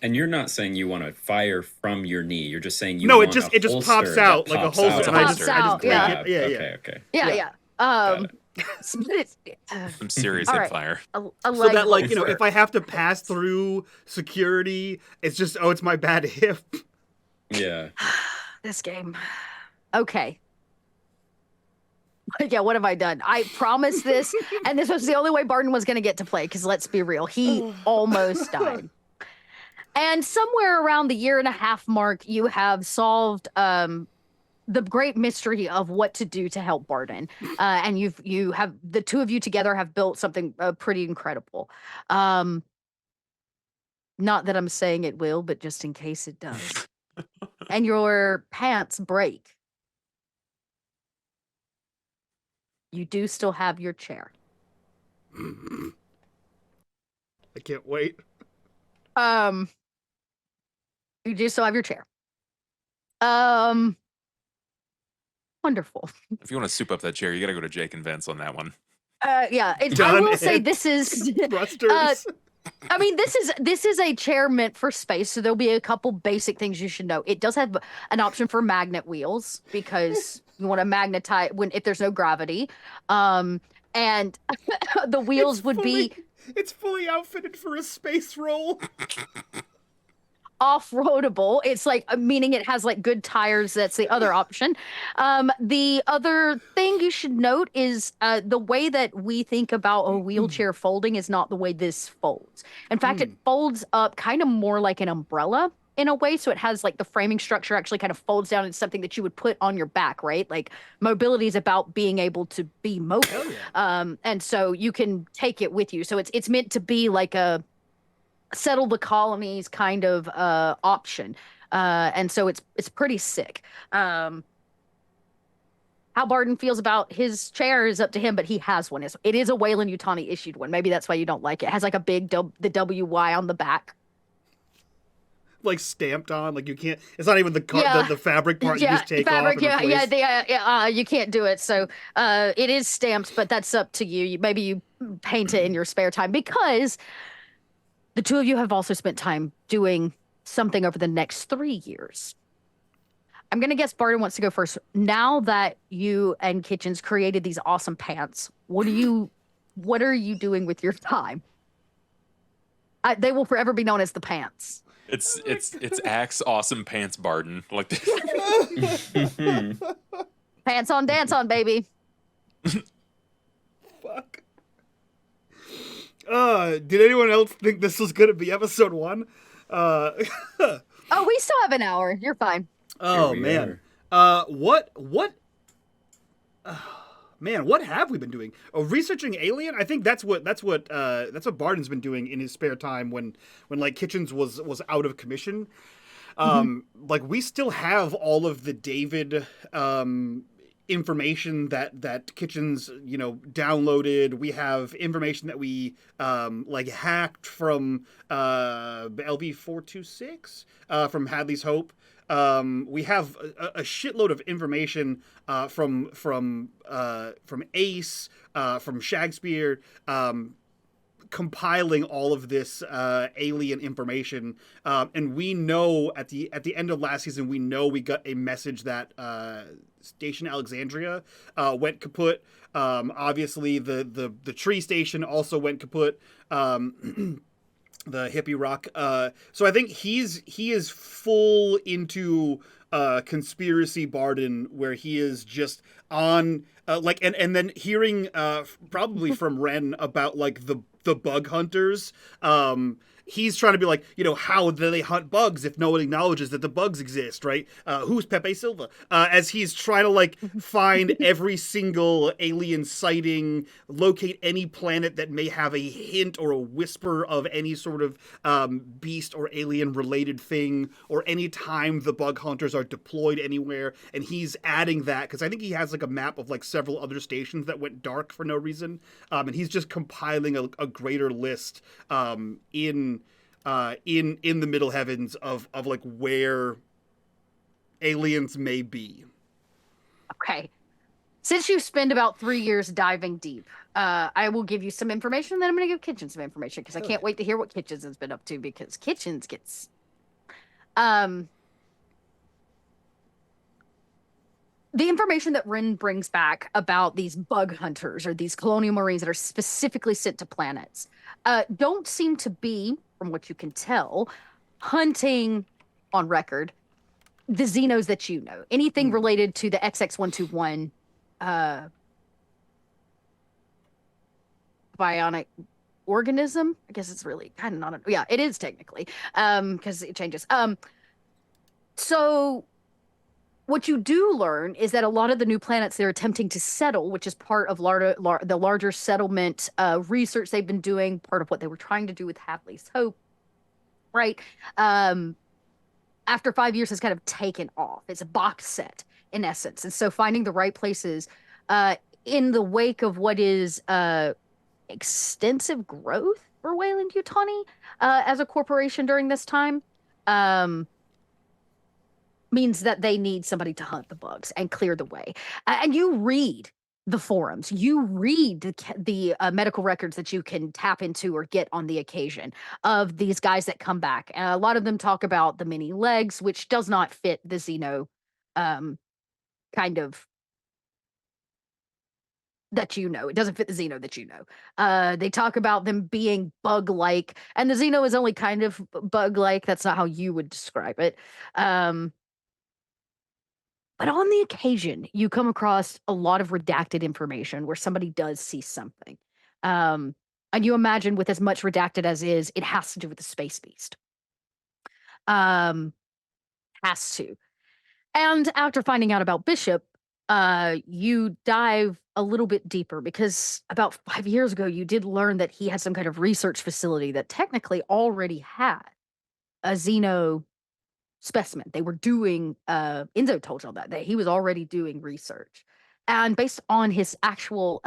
And you're not saying you want to fire from your knee. You're just saying you no, want it just pops out like a holster. I just yeah. Okay. Yeah. Some serious hip fire. So that like, if I have to pass through security, it's just, it's my bad hip. Yeah. This game. Okay. Yeah, what have I done? I promised this, and this was the only way Barton was going to get to play, because let's be real, he almost died. And somewhere around the 1.5 year mark, you have solved the great mystery of what to do to help Barton. And you have, the two of you together have built something pretty incredible. Not that I'm saying it will, but just in case it does. And your pants break. You do still have your chair. I can't wait. You do still have your chair. Wonderful. If you want to soup up that chair, you got to go to Jake and Vince on that one. Yeah, I Done will say it. this is Thrusters. I mean, this is a chair meant for space, so there'll be a couple basic things you should know. It does have an option for magnet wheels because you want to magnetize if there's no gravity. And the wheels would be It's fully outfitted for a space roll. off-roadable. It's like meaning it has like good tires. That's the other option. The other thing you should note is the way that we think about a wheelchair folding is not the way this folds. In fact, it folds up kind of more like an umbrella in a way. So it has like the framing structure actually kind of folds down into something that you would put on your back, right? Like mobility is about being able to be mobile. And so you can take it with you. So it's meant to be like a settle the colonies kind of option. And so it's pretty sick. How Barden feels about his chair is up to him, but he has one. It is a Wayland Yutani issued one. Maybe that's why you don't like it. It has like a big the WY on the back. Like stamped on, like you can't. It's not even the fabric part. You just take fabric, off. And replace. You can't do it. So it is stamped, but that's up to you. Maybe you paint it in your spare time because the two of you have also spent time doing something over the next 3 years. I'm going to guess Barden wants to go first. Now that you and Kitchens created these awesome pants, what are you doing with your time? They will forever be known as the pants. It's Axe Awesome Pants Barden. Like Pants on, dance on, baby. Fuck. Did anyone else think this was gonna be episode 1? Oh, we still have an hour. You're fine. Oh man. Man, what have we been doing? Oh, researching Alien? I think that's what Barden's been doing in his spare time when like Kitchens was out of commission. Like we still have all of the David information that Kitchens, downloaded. We have information that we like hacked from LV426 from Hadley's Hope. We have a shitload of information from Ace, from Shakespeare, compiling all of this alien information, and we know at the end of last season, we got a message that Station Alexandria went kaput. Obviously, the tree station also went kaput. The hippie rock. So I think he is full into conspiracy Barden, where he is just on and then hearing probably from Ren about like the bug hunters. He's trying to be like, how do they hunt bugs if no one acknowledges that the bugs exist, right? Who's Pepe Silva? As he's trying to like find every single alien sighting, locate any planet that may have a hint or a whisper of any sort of beast or alien related thing, or any time the bug hunters are deployed anywhere. And he's adding that because I think he has like a map of like several other stations that went dark for no reason. And he's just compiling a greater list in the Middle Heavens of like where aliens may be. Okay. Since you spend about 3 years diving deep, I will give you some information, then I'm going to give Kitchens some information because I can't wait to hear what Kitchens has been up to, because Kitchens gets the information that Rin brings back about these bug hunters or these colonial marines that are specifically sent to planets don't seem to be, from what you can tell, hunting on record the Xenos that you know. Anything related to the XX121 bionic organism. I guess it's really kind of not yeah, it is technically, because it changes. So what you do learn is that a lot of the new planets they're attempting to settle, which is part of the larger settlement research they've been doing, part of what they were trying to do with Hadley's Hope, right? After 5 years has kind of taken off. It's a box set in essence. And so finding the right places in the wake of what is extensive growth for Wayland Yutani as a corporation during this time, means that they need somebody to hunt the bugs and clear the way. And you read the forums. You read the medical records that you can tap into or get on the occasion of these guys that come back. A lot of them talk about the many legs, which does not fit the Xeno kind of that you know. It doesn't fit the Xeno that you know. They talk about them being bug-like, and the Xeno is only kind of bug-like. That's not how you would describe it. But on the occasion, you come across a lot of redacted information where somebody does see something. And you imagine with as much redacted as is, it has to do with the space beast. Has to. And after finding out about Bishop, you dive a little bit deeper because about 5 years ago, you did learn that he had some kind of research facility that technically already had a Xeno specimen. They were doing, Enzo told y'all that he was already doing research. And based on his actual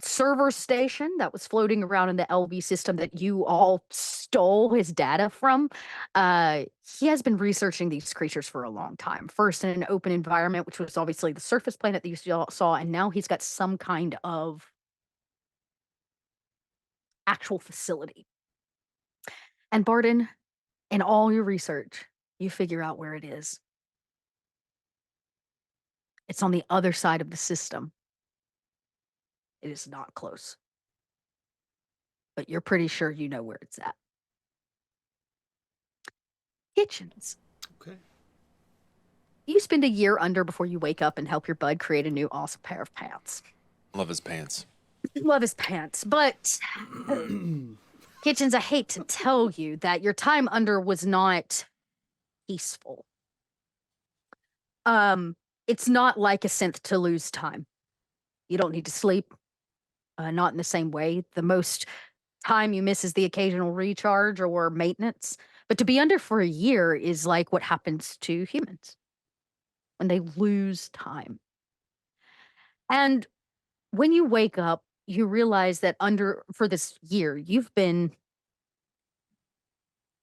server station that was floating around in the LV system that you all stole his data from, he has been researching these creatures for a long time. First in an open environment, which was obviously the surface planet that you saw, and now he's got some kind of actual facility. And Barden, in all your research, you figure out where it is. It's on the other side of the system. It is not close. But you're pretty sure you know where it's at. Kitchens. Okay. You spend a year under before you wake up and help your bud create a new awesome pair of pants. Love his pants. Love his pants. But Kitchens, I hate to tell you that your time under was not peaceful. It's not like a synth to lose time. You don't need to sleep. Not in the same way. The most time you miss is the occasional recharge or maintenance. But to be under for a year is like what happens to humans when they lose time. And when you wake up, you realize that for this year, you've been,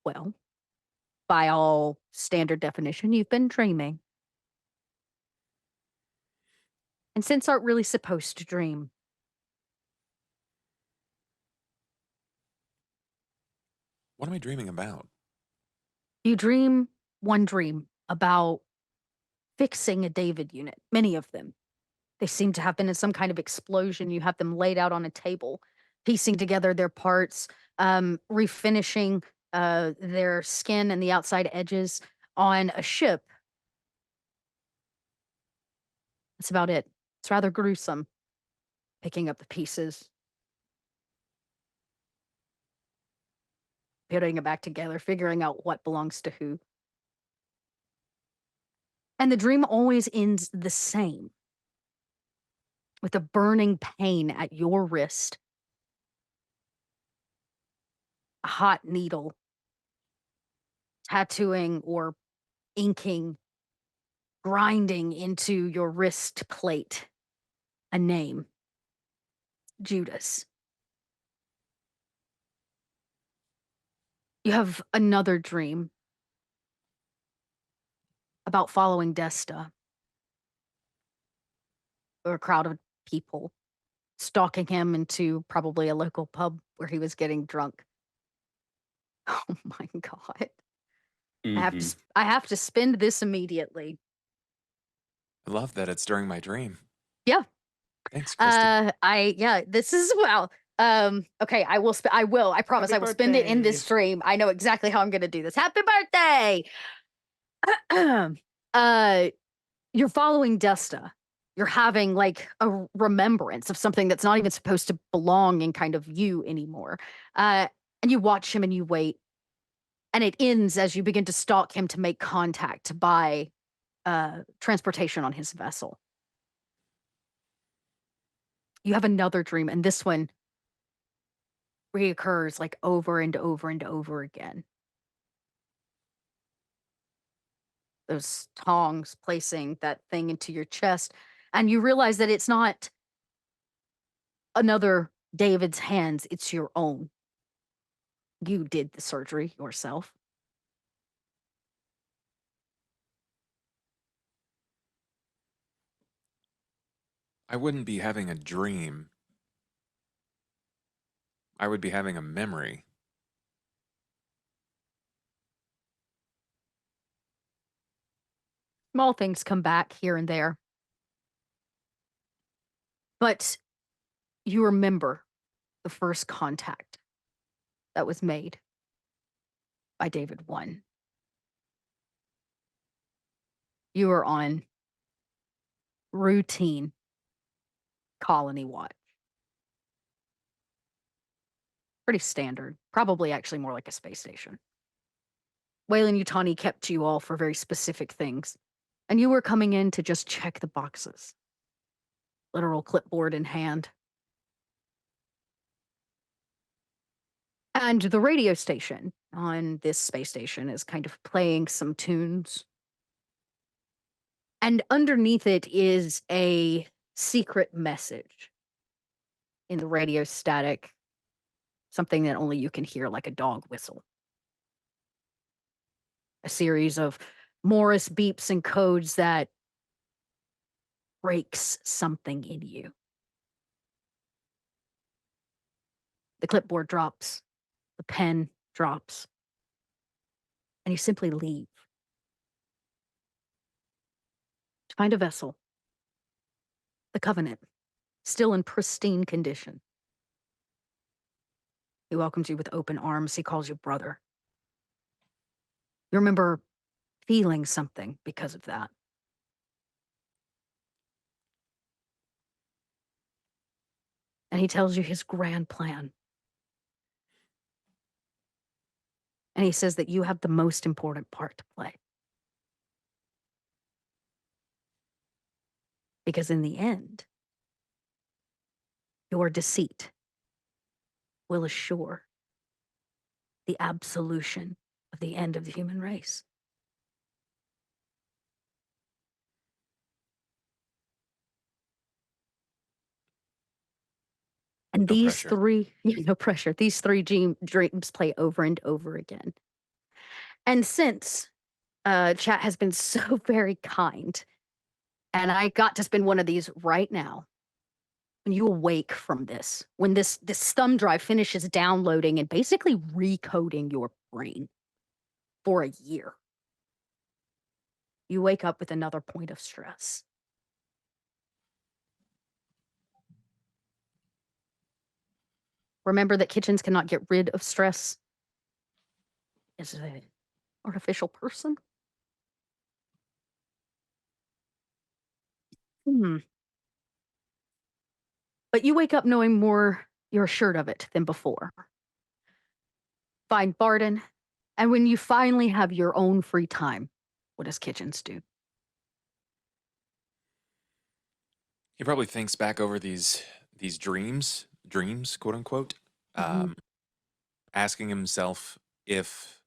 well, by all standard definition, you've been dreaming. And synths aren't really supposed to dream. What am I dreaming about? You dream one dream about fixing a David unit, many of them. They seem to have been in some kind of explosion. You have them laid out on a table, piecing together their parts, refinishing their skin and the outside edges on a ship. That's about it. It's rather gruesome, picking up the pieces, putting it back together, figuring out what belongs to who. And the dream always ends the same, with a burning pain at your wrist, a hot needle, tattooing or inking, grinding into your wrist plate, a name, Judas. You have another dream about following Desta, or a crowd of people stalking him into probably a local pub where he was getting drunk. Oh my God. I have to spend this immediately. I love that it's during my dream. Yeah. Thanks, Christy. This is okay, I promise. Happy I will spend it in birthday. this stream. I know exactly how I'm gonna do this. Happy birthday. You're following Desta. You're having like a remembrance of something that's not even supposed to belong in kind of you anymore. And you watch him and you wait. And it ends as you begin to stalk him to make contact by transportation on his vessel. You have another dream, and this one reoccurs like over and over and over again. Those tongs placing that thing into your chest, and you realize that it's not another David's hands, it's your own. You did the surgery yourself. I wouldn't be having a dream. I would be having a memory. Small things come back here and there. But you remember the first contact that was made by David 1. You were on routine colony watch. Pretty standard. Probably actually more like a space station. Wayland Yutani kept you all for very specific things. And you were coming in to just check the boxes. Literal clipboard in hand. And the radio station on this space station is kind of playing some tunes. And underneath it is a secret message in the radio static. Something that only you can hear, like a dog whistle. A series of Morse beeps and codes that breaks something in you. The clipboard drops. The pen drops. And you simply leave. To find a vessel. The Covenant. Still in pristine condition. He welcomes you with open arms. He calls you brother. You remember feeling something because of that. And he tells you his grand plan. And he says that you have the most important part to play. Because in the end, your deceit will assure the absolution of the end of the human race. And No these pressure. three, no pressure, these three dreams play over and over again. And since chat has been so very kind, and I got to spend one of these right now, when you awake from this, when this thumb drive finishes downloading and basically recoding your brain for a year, you wake up with another point of stress. Remember that kitchens cannot get rid of stress. Is it an artificial person? But you wake up knowing more, you're assured of it than before. Find Barden, and when you finally have your own free time, what does Kitchens do? He probably thinks back over these dreams, quote unquote, asking himself if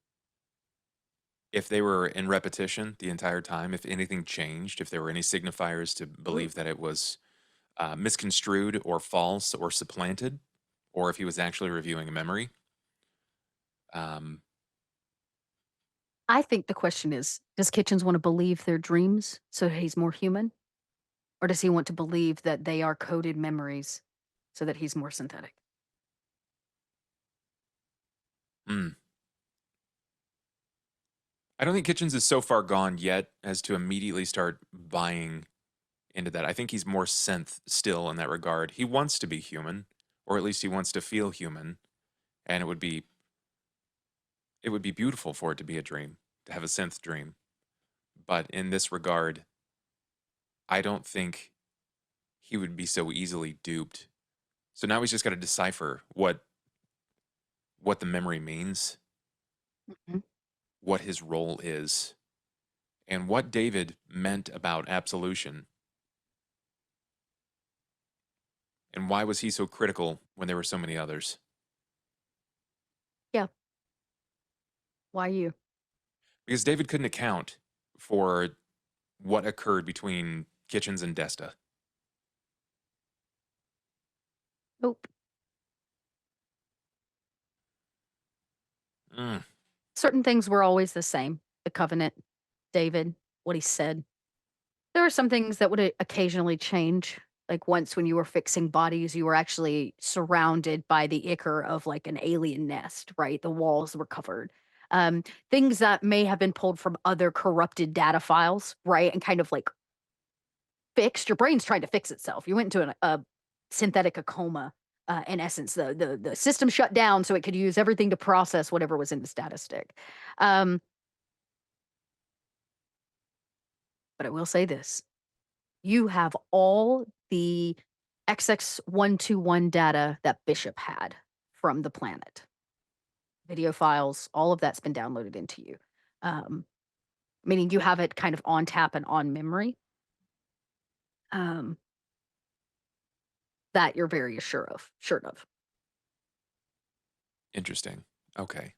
they were in repetition the entire time, if anything changed, if there were any signifiers to believe that it was misconstrued or false or supplanted, or if he was actually reviewing a memory. I think the question is, does Kitchens want to believe their dreams so that he's more human? Or does he want to believe that they are coded memories so that he's more synthetic? I don't think Kitchens is so far gone yet as to immediately start buying into that. I think he's more synth still in that regard. He wants to be human, or at least he wants to feel human, and it would be beautiful for it to be a dream, to have a synth dream. But in this regard, I don't think he would be so easily duped. So now he's just got to decipher what the memory means, what his role is, and what David meant about absolution. And why was he so critical when there were so many others? Yeah. Why you? Because David couldn't account for what occurred between Kitchens and Desta. Nope. Certain things were always the same. The Covenant, David, what he said. There were some things that would occasionally change. Like once when you were fixing bodies, you were actually surrounded by the ichor of like an alien nest, right? The walls were covered. Things that may have been pulled from other corrupted data files, right? And kind of like fixed. Your brain's trying to fix itself. You went into a synthetic coma. In essence, the system shut down so it could use everything to process whatever was in the data stick. But I will say this. You have all the XX121 data that Bishop had from the planet. Video files, all of that's been downloaded into you. Meaning you have it kind of on tap and on memory. That you're very sure of. Interesting. Okay.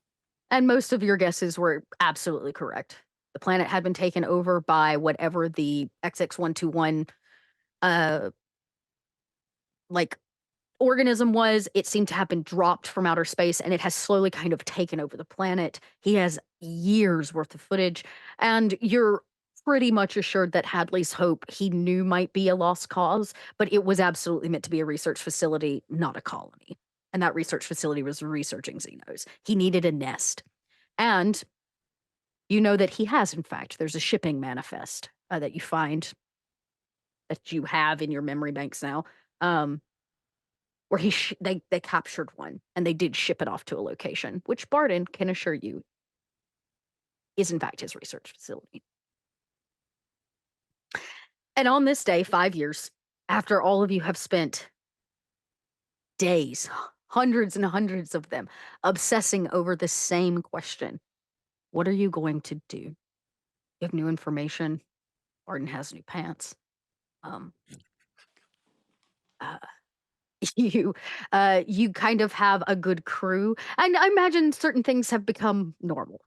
And most of your guesses were absolutely correct. The planet had been taken over by whatever the XX121 like organism was. It seemed to have been dropped from outer space, and it has slowly kind of taken over the planet. He has years worth of footage, and you're pretty much assured that Hadley's Hope he knew might be a lost cause, but it was absolutely meant to be a research facility, not a colony. And that research facility was researching Xenos. He needed a nest. And you know that he has, in fact, there's a shipping manifest that you find that you have in your memory banks now, where they captured one and they did ship it off to a location, which Barden can assure you is in fact his research facility. And on this day, 5 years after all of you have spent days, hundreds and hundreds of them, obsessing over the same question, what are you going to do? You have new information. Barden has new pants. You kind of have a good crew, and I imagine certain things have become normal.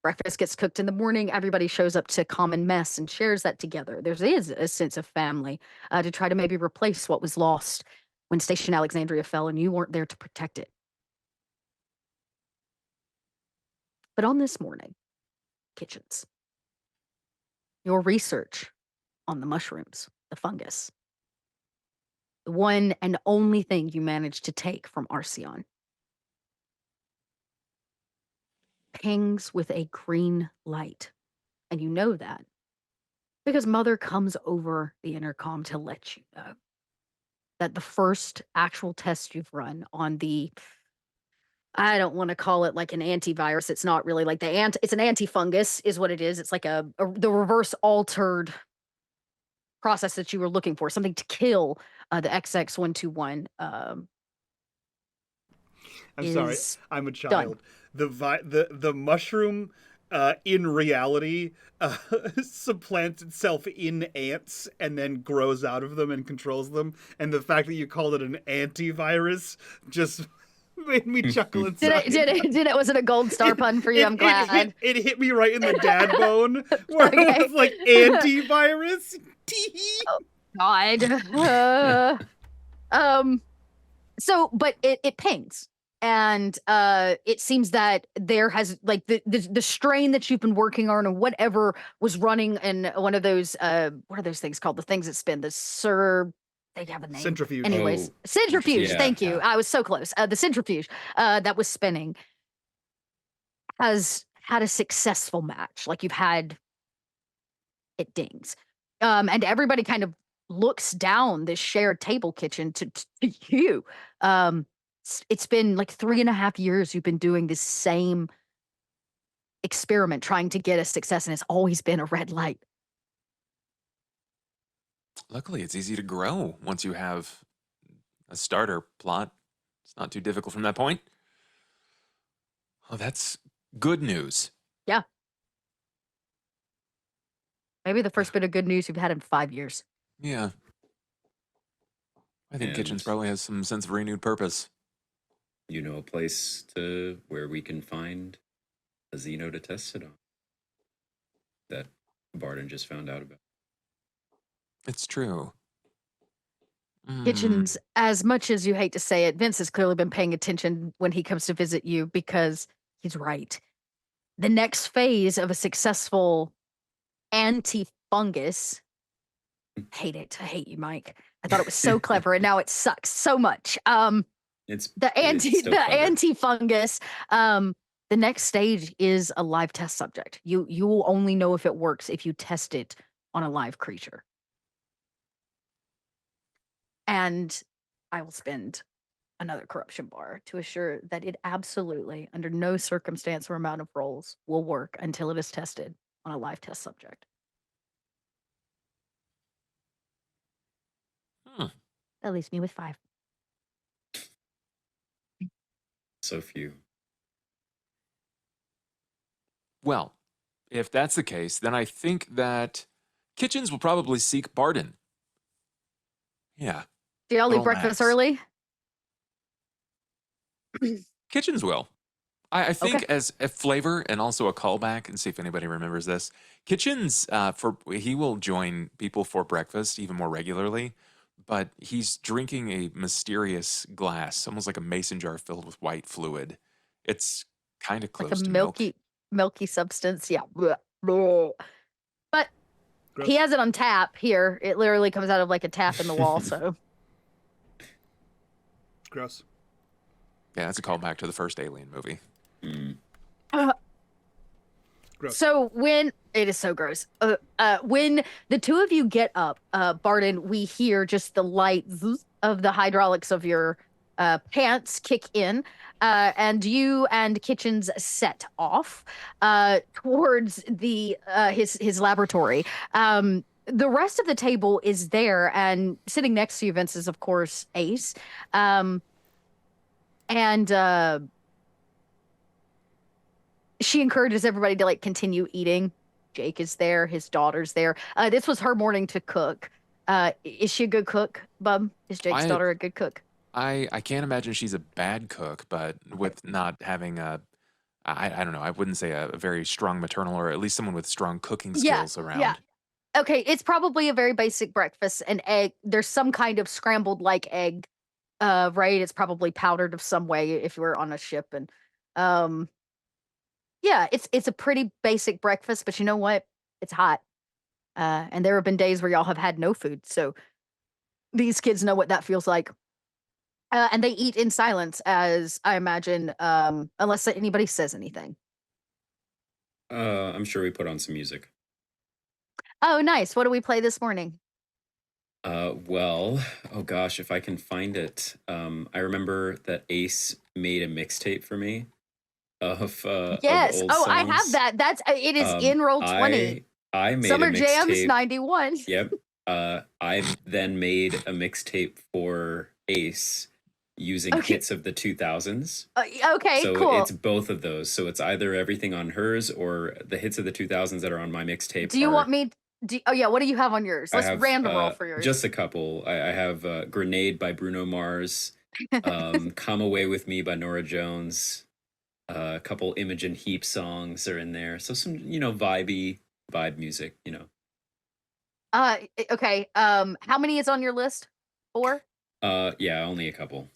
Breakfast gets cooked in the morning. Everybody shows up to common mess and shares that together. There is a sense of family to try to maybe replace what was lost when Station Alexandria fell and you weren't there to protect it. But on this morning, kitchens, your research on the mushrooms, the fungus, the one and only thing you managed to take from Arceon, pings with a green light. And you know that because Mother comes over the intercom to let you know that the first actual test you've run on the, I don't want to call it like an antivirus. It's not really like it's an antifungus is what it is. It's like the reverse altered process that you were looking for, something to kill the XX121. I'm sorry, I'm a child. The mushroom in reality supplants itself in ants and then grows out of them and controls them. And the fact that you called it an antivirus just made me chuckle inside. Did it? Was it a gold star pun for you? I'm glad. It hit me right in the dad bone where it was like antivirus. Oh, God. So, but it pings. And it seems that there has like the strain that you've been working on or whatever was running in one of those what are those things called? The things that spin, they have a name. Centrifuge. Anyways, centrifuge. Yeah, thank you. I was so close. The centrifuge that was spinning has had a successful match. Like you've had it dings. And everybody kind of looks down this shared table kitchen to you. It's been like 3.5 years you've been doing this same experiment, trying to get a success, and it's always been a red light. Luckily, it's easy to grow once you have a starter plot. It's not too difficult from that point. Oh, that's good news. Yeah. Maybe the first bit of good news you've had in 5 years. Yeah. I think Kitchens probably has some sense of renewed purpose. You know a place where we can find a Xeno to test it on that Barden just found out about. It's true. Kitchens, as much as you hate to say it, Vince has clearly been paying attention when he comes to visit you because he's right. The next phase of a successful anti-fungus hate it. I hate you, Mike. I thought it was so clever, and now it sucks so much. It's The still clever. anti-fungus. The next stage is a live test subject. You will only know if it works if you test it on a live creature. And I will spend another corruption bar to assure that it absolutely, under no circumstance or amount of rolls, will work until it is tested on a live test subject. That leaves me with 5. So few. Well, if that's the case, then I think that Kitchens will probably seek Barden. Yeah. Do y'all leave Little breakfast Max. early? Kitchens will. I think Okay. as a flavor and also a callback, and see if anybody remembers this. Kitchens, he will join people for breakfast even more regularly, but he's drinking a mysterious glass, almost like a mason jar filled with white fluid. It's kind of close Like a to milk. milky substance. Yeah. Bleh, bleh. But Gross. he has it on tap here. It literally comes out of like a tap in the wall. So Gross. Yeah, that's a callback to the first Alien movie. Gross. So when it is so gross, when the two of you get up, Barden, we hear just the light zzz of the hydraulics of your pants kick in, and you and Kitchens set off towards the his laboratory. The rest of the table is there, and sitting next to you, Vince, is of course Ace, and she encourages everybody to like continue eating. Jake is there, his daughter's there. This was her morning to cook. Is she a good cook, Bub? Is Jake's daughter a good cook? I can't imagine she's a bad cook, but with not having I don't know, I wouldn't say a very strong maternal, or at least someone with strong cooking skills around. Yeah. Okay, it's probably a very basic breakfast. An egg. There's some kind of scrambled like egg, right? It's probably powdered of some way if we're on a ship, and yeah, it's a pretty basic breakfast. But you know what? It's hot, and there have been days where y'all have had no food, so these kids know what that feels like. And they eat in silence, as I imagine, unless anybody says anything. I'm sure we put on some music. Oh, nice. What do we play this morning? Well, oh gosh, if I can find it. I remember that Ace made a mixtape for me of Yes. old Oh, I songs. have that. That's it is in roll 20. I made Summer a Jams mixtape. 91. Yep. I then made a mixtape for Ace using hits of the 2000s. Okay, So cool. it's both of those. So it's either everything on hers or the hits of the 2000s that are on my mixtape. Do you want me? Oh yeah. What do you have on yours? Let's I have, random roll for yours. Just a couple. I have Grenade by Bruno Mars, Come Away With Me by Nora Jones, a couple Imogen Heap songs are in there. So some, vibe music, Okay. How many is on your list? 4? Yeah, only a couple.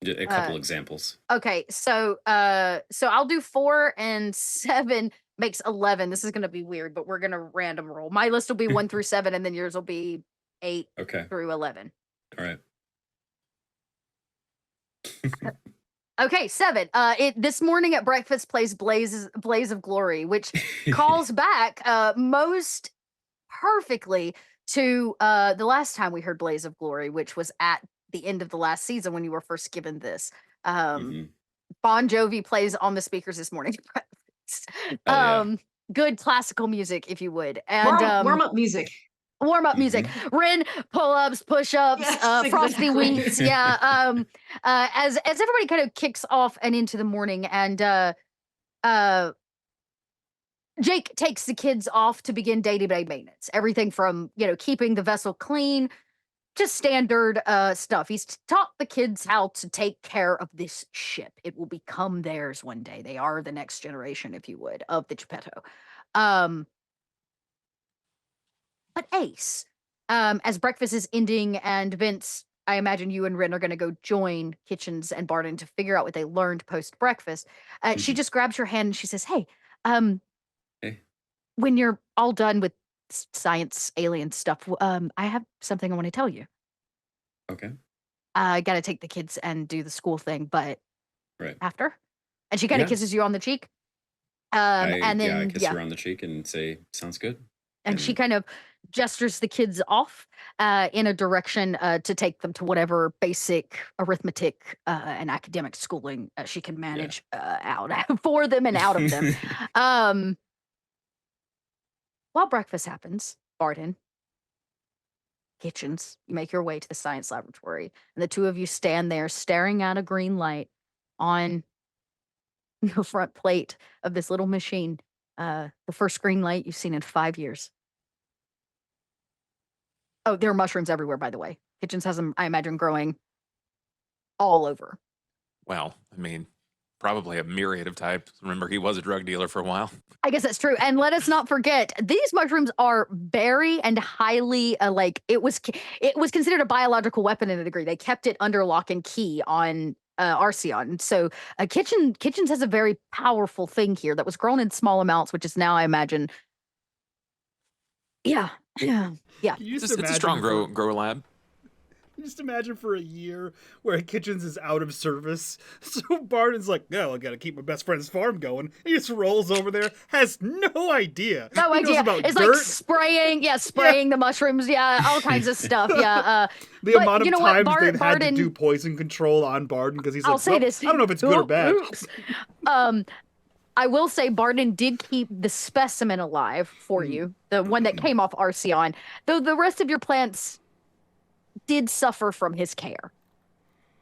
A couple examples. Okay, so I'll do 4 and 7 makes 11. This is gonna be weird, but we're gonna random roll. My list will be 1 through 7, and then yours will be 8 through 11. All right. Okay, 7. This morning at breakfast plays Blaze of Glory, which calls back most perfectly to the last time we heard Blaze of Glory, which was at the end of the last season when you were first given this. Bon Jovi plays on the speakers this morning. Good classical music, if you would. And warm up music. Warm up music. Ren, pull-ups, push-ups, Yes, frosty exactly. winks. Yeah. As everybody kind of kicks off and into the morning, and Jake takes the kids off to begin day-to-day maintenance. Everything from, keeping the vessel clean, just standard stuff. He's taught the kids how to take care of this ship. It will become theirs one day. They are the next generation, if you would, of the Geppetto. But Ace, as breakfast is ending, and Vince, I imagine you and Ren are going to go join Kitchens and Barden to figure out what they learned post-breakfast. She just grabs your hand and she says, hey, when you're all done with science alien stuff. I have something I want to tell you. Okay. I got to take the kids and do the school thing, but Right. after, and she kind of Yeah. kisses you on the cheek. And then I kiss her on the cheek and say, "Sounds good." and she kind of gestures the kids off in a direction to take them to whatever basic arithmetic and academic schooling she can manage out for them and out of them. While breakfast happens, Barden, Kitchens, you make your way to the science laboratory, and the two of you stand there staring at a green light on the front plate of this little machine. The first green light you've seen in 5 years. Oh, there are mushrooms everywhere, by the way. Kitchens has them, I imagine, growing all over. Well, I mean, probably a myriad of types. Remember, he was a drug dealer for a while. I guess that's true. And let us not forget, these mushrooms are very and highly it was considered a biological weapon in a degree. They kept it under lock and key on Arceon. So Kitchens has a very powerful thing here that was grown in small amounts, which is now, I imagine. Yeah. It's a strong grow lab. Just imagine for a year where Kitchens is out of service. So Barden's like, no, I gotta keep my best friend's farm going. He just rolls over there, has no idea. No He idea. knows about It's dirt. like spraying the mushrooms. Yeah, all kinds of stuff. Yeah. The but amount you of know what? times they've had to Barden- do poison control on Barden because he's I'll like, say well, this. I don't know if it's good or bad. Oops. I will say Barden did keep the specimen alive for you, the one that came off Arceon, though the rest of your plants did suffer from his care.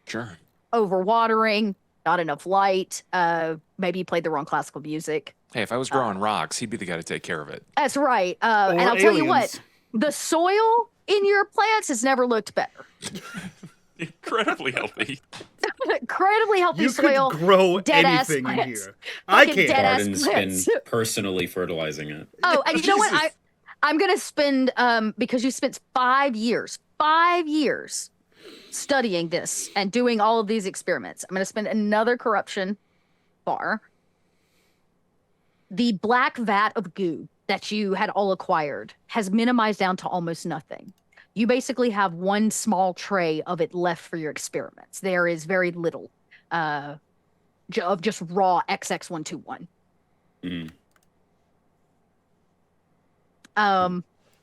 Sure. Overwatering, not enough light, maybe he played the wrong classical music. Hey, if I was growing rocks, he'd be the guy to take care of it. That's right. And I'll tell you what, the soil in your plants has never looked better. Incredibly healthy. Incredibly healthy You soil. could grow dead-ass anything in plants. here. I Fucking can't. dead-ass Barden's plants. been personally fertilizing it. Oh, and you know what? Jesus. I'm gonna spend because you spent 5 years studying this and doing all of these experiments. I'm gonna spend another corruption bar. The black vat of goo that you had all acquired has minimized down to almost nothing. You basically have one small tray of it left for your experiments. There is very little of just raw XX121.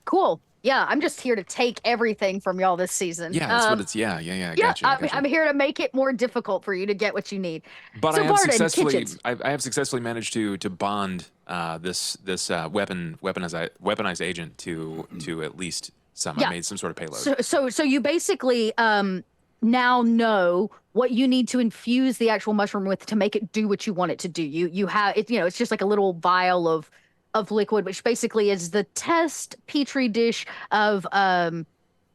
Cool. Yeah, I'm just here to take everything from y'all this season. Yeah, that's what it's. Yeah. Gotcha. I'm here to make it more difficult for you to get what you need. But So I have Barden, successfully, Kitchens. I have successfully managed to bond this weaponized agent to at least some. Yeah. I made some sort of payload. So you basically now know what you need to infuse the actual mushroom with to make it do what you want it to do. You have it, it's just like a little vial of liquid, which basically is the test petri dish of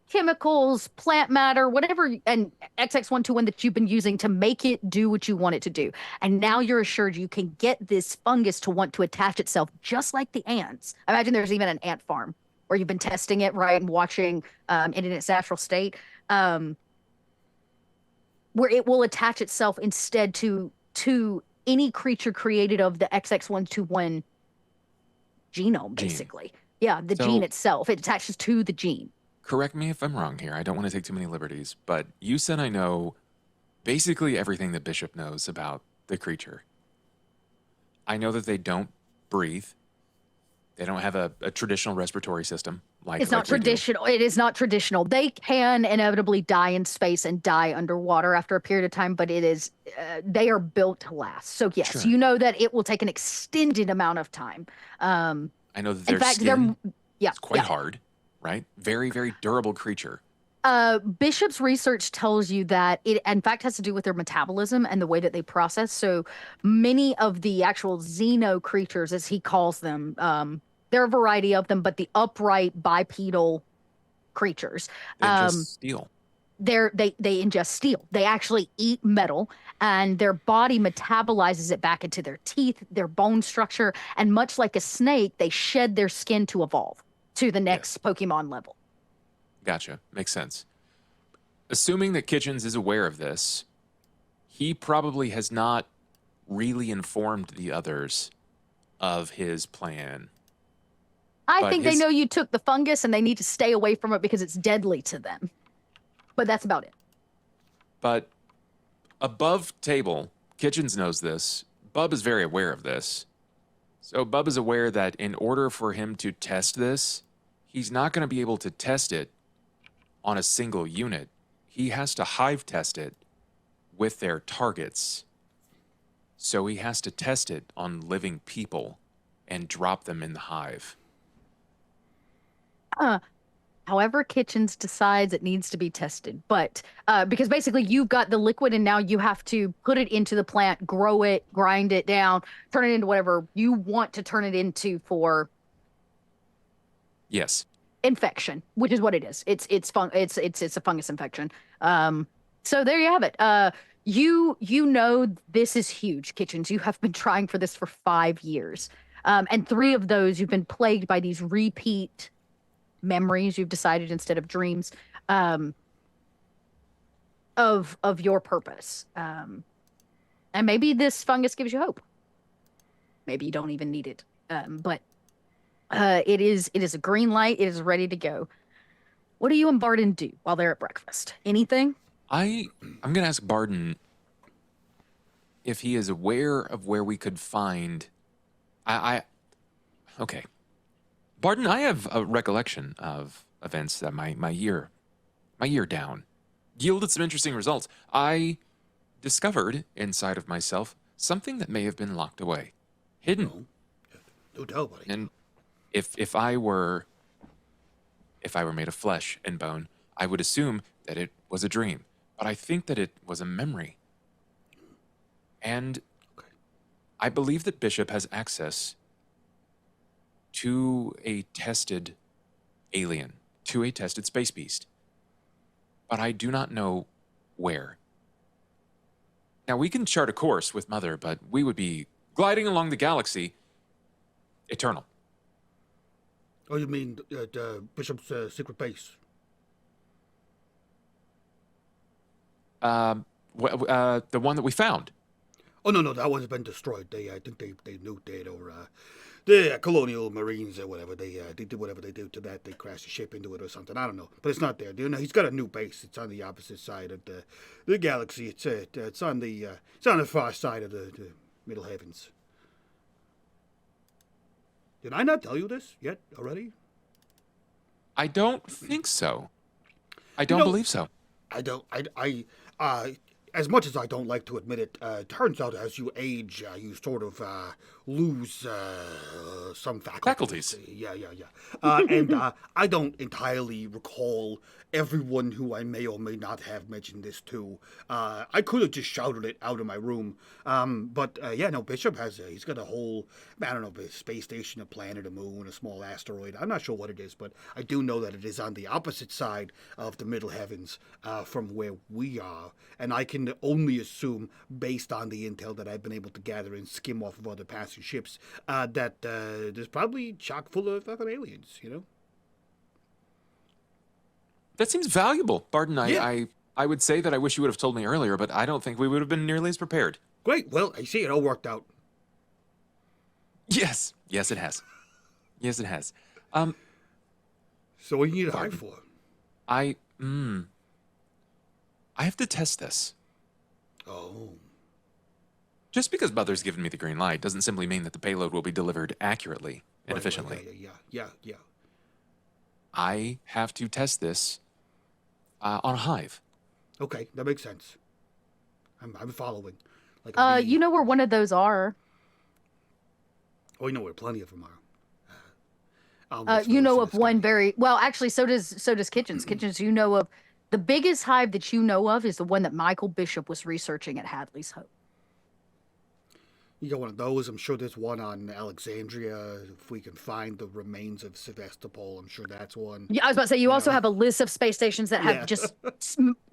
chemicals, plant matter, whatever, and XX121 that you've been using to make it do what you want it to do. And now you're assured you can get this fungus to want to attach itself just like the ants. I imagine there's even an ant farm where you've been testing it, right, and watching it in its natural state, where it will attach itself instead to any creature created of the XX121 genome, basically. Yeah, the gene itself. It attaches to the gene. Correct me if I'm wrong here. I don't want to take too many liberties, but you said I know basically everything that Bishop knows about the creature. I know that they don't breathe. They don't have a traditional respiratory system. It's not traditional. It is not traditional. They can inevitably die in space and die underwater after a period of time, but it is they are built to last. So yes, Sure. you know that it will take an extended amount of time. I know that their in fact, skin yeah, is quite hard, right? Very, very durable creature. Bishop's research tells you that it, in fact, has to do with their metabolism and the way that they process. So many of the actual xeno creatures, as he calls them, there are a variety of them, but the upright bipedal creatures, Just steel. they ingest steel. They actually eat metal, and their body metabolizes it back into their teeth, their bone structure, and much like a snake, they shed their skin to evolve to the next Pokemon level. Gotcha. Makes sense. Assuming that Kitchens is aware of this, he probably has not really informed the others of his plan. I think they know you took the fungus and they need to stay away from it because it's deadly to them. But that's about it. But above table, Kitchens knows this. Bub is very aware of this. So Bub is aware that in order for him to test this, he's not going to be able to test it on a single unit. He has to hive test it with their targets. So he has to test it on living people and drop them in the hive. However Kitchens decides it needs to be tested. But because basically you've got the liquid and now you have to put it into the plant, grow it, grind it down, turn it into whatever you want to turn it into for Yes. infection, which is what it is. It's a fungus infection. So there you have it. You know this is huge, Kitchens. You have been trying for this for 5 years. And 3 of those you've been plagued by these repeat memories, you've decided, instead of dreams, of your purpose. And maybe this fungus gives you hope. Maybe you don't even need it. But it is a green light. It is ready to go. What do you and Barden do while they're at breakfast? Anything? I'm going to ask Barden if he is aware of where we could find... Okay. Barden, I have a recollection of events that my year down yielded some interesting results. I discovered inside of myself something that may have been locked away, hidden. No doubt, buddy. And if I were made of flesh and bone, I would assume that it was a dream. But I think that it was a memory. And I believe that Bishop has access to a tested alien, to a tested space beast. But I do not know where. Now, we can chart a course with Mother, but we would be gliding along the galaxy eternal. Oh, you mean Bishop's secret base? The one that we found. Oh, no, that one's been destroyed. I think they nuked it, or the colonial marines or whatever. They did whatever they did to that. They crashed the ship into it or something. I don't know, but it's not there. You know, he's got a new base. It's on the opposite side of the galaxy. It's on the far side of the Middle Heavens. Did I not tell you this yet already? I don't think so. I don't believe so. As much as I don't like to admit it, turns out as you age, you sort of lose some faculties. Yeah. And I don't entirely recall everyone who I may or may not have mentioned this to. I could have just shouted it out of my room. But Bishop he's got a whole, I don't know, a space station, a planet, a moon, a small asteroid. I'm not sure what it is, but I do know that it is on the opposite side of the Middle Heavens from where we are. And I can only assume, based on the intel that I've been able to gather and skim off of other passing ships, that there's probably chock full of fucking aliens, you know? That seems valuable, Barden. Yeah. I would say that I wish you would have told me earlier, but I don't think we would have been nearly as prepared. Great. Well, I see it all worked out. Yes, it has. Yes, it has. So what do you need a hive for? I have to test this. Oh. Just because Mother's given me the green light doesn't simply mean that the payload will be delivered accurately and efficiently. Yeah. I have to test this on a hive. Okay, that makes sense. I'm following. You know where one of those are. Oh, you know where plenty of them are. You know of one very well. Actually, so does Kitchens. Kitchens, you know of the biggest hive that you know of is the one that Michael Bishop was researching at Hadley's Hope. You got one of those. I'm sure there's one on Alexandria. If we can find the remains of Sevastopol, I'm sure that's one. Yeah, I was about to say, you also have a list of space stations that have just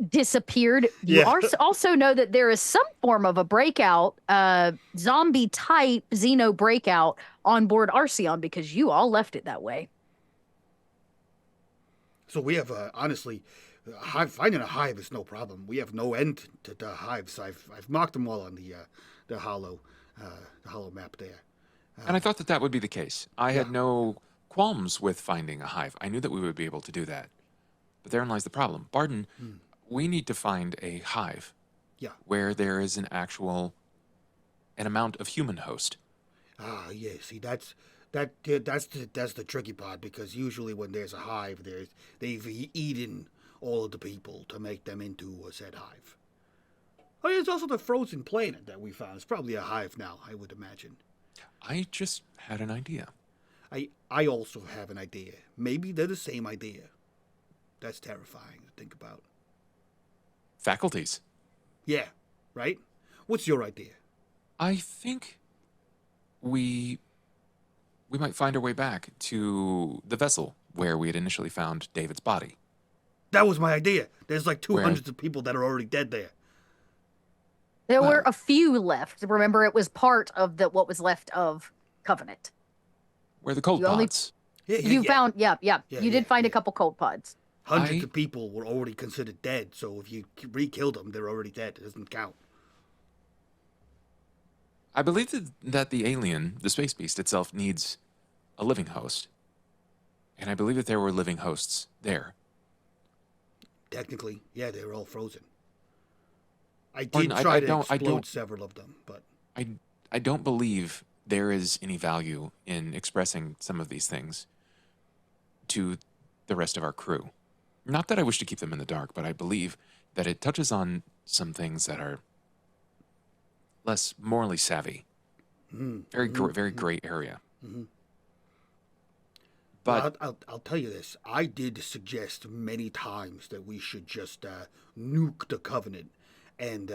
disappeared. You also know that there is some form of a breakout, zombie-type Xeno breakout on board Arceon because you all left it that way. So we have, honestly, finding a hive is no problem. We have no end to the hives. I've marked them all on the hollow map there. And I thought that would be the case. I had no qualms with finding a hive. I knew that we would be able to do that. But therein lies the problem. Barden, we need to find a hive where there is an amount of human host. Ah, yeah. See, that's the tricky part, because usually when there's a hive, they've eaten all of the people to make them into a said hive. Oh, yeah, there's also the frozen planet that we found. It's probably a hive now, I would imagine. I just had an idea. I also have an idea. Maybe they're the same idea. That's terrifying to think about. Faculties. Yeah, right? What's your idea? I think we might find our way back to the vessel where we had initially found David's body. That was my idea. There's like 200 of people that are already dead there. There were a few left. Remember, it was part of what was left of Covenant. Where the cold pods. You found, you did find a couple cold pods. Hundreds of people were already considered dead, so if you re-killed them, they're already dead. It doesn't count. I believe that the alien, the space beast itself, needs a living host. And I believe that there were living hosts there. Technically, yeah, they were all frozen. I did try to explode several of them, but... I don't believe there is any value in expressing some of these things to the rest of our crew. Not that I wish to keep them in the dark, but I believe that it touches on some things that are less morally savvy. Very gray area. But well, I'll tell you this. I did suggest many times that we should just nuke the Covenant, and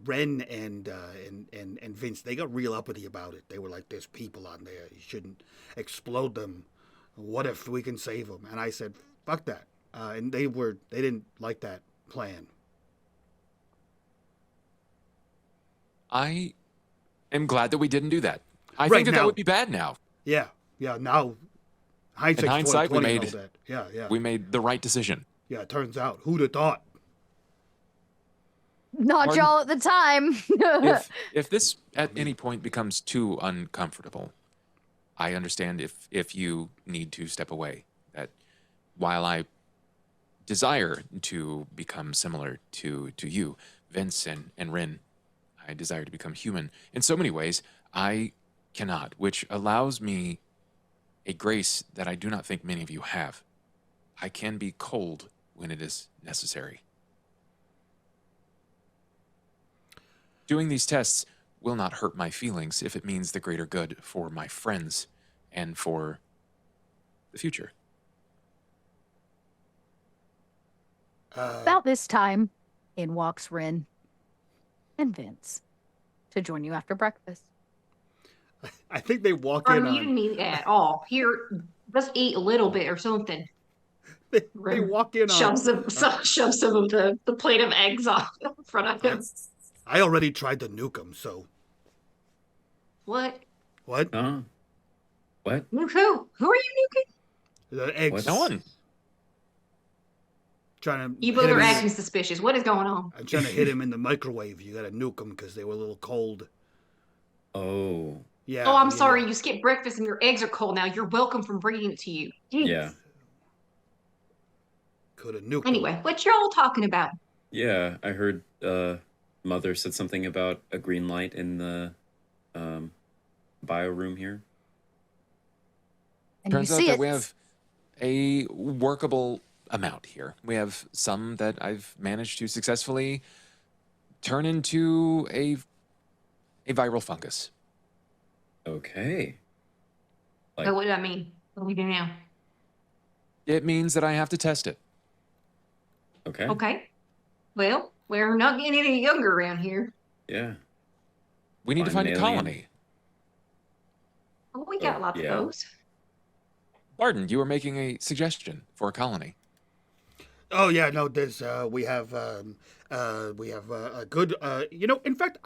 Ren and Vince, they got real uppity about it. They were like, "There's people on there. You shouldn't explode them. What if we can save them?" And I said, "Fuck that." And they didn't like that plan. I am glad that we didn't do that. I think that would be bad now. Yeah. Now, hindsight, we made the right decision. Yeah, it turns out. Who'd have thought? Not y'all at the time. if this at any point becomes too uncomfortable, I understand if you need to step away. That while I desire to become similar to you, Vince and Rin, I desire to become human. In so many ways, I cannot, which allows me a grace that I do not think many of you have. I can be cold when it is necessary. Doing these tests will not hurt my feelings if it means the greater good for my friends and for the future. About this time, in walks Rin and Vince to join you after breakfast. I think they walk in on... You didn't need at all. Here, let's eat a little bit or something. They walk in on... Shove some of the plate of eggs off in front of him. I already tried to nuke them, so... What? What? What? Nuke who? Who are you nuking? The eggs. No one. You both are acting suspicious. What is going on? I'm trying to hit him in the microwave. You gotta nuke them because they were a little cold. Oh. Yeah. Oh, I'm sorry. You skipped breakfast and your eggs are cold now. You're welcome from bringing it to you. Jeez. Yeah. Could have nuked Anyway, them. what y'all talking about? Yeah, I heard Mother said something about a green light in the bio room here. And Turns you out see that we have a workable amount here. We have some that I've managed to successfully turn into a viral fungus. Okay. So what do I mean? What do we do now? It means that I have to test it. Okay. Okay. Well, we're not getting any younger around here. Yeah. We need to find a colony. Oh, we got lots of those. Barden, you were making a suggestion for a colony. Oh yeah, no. There's we have a good in fact,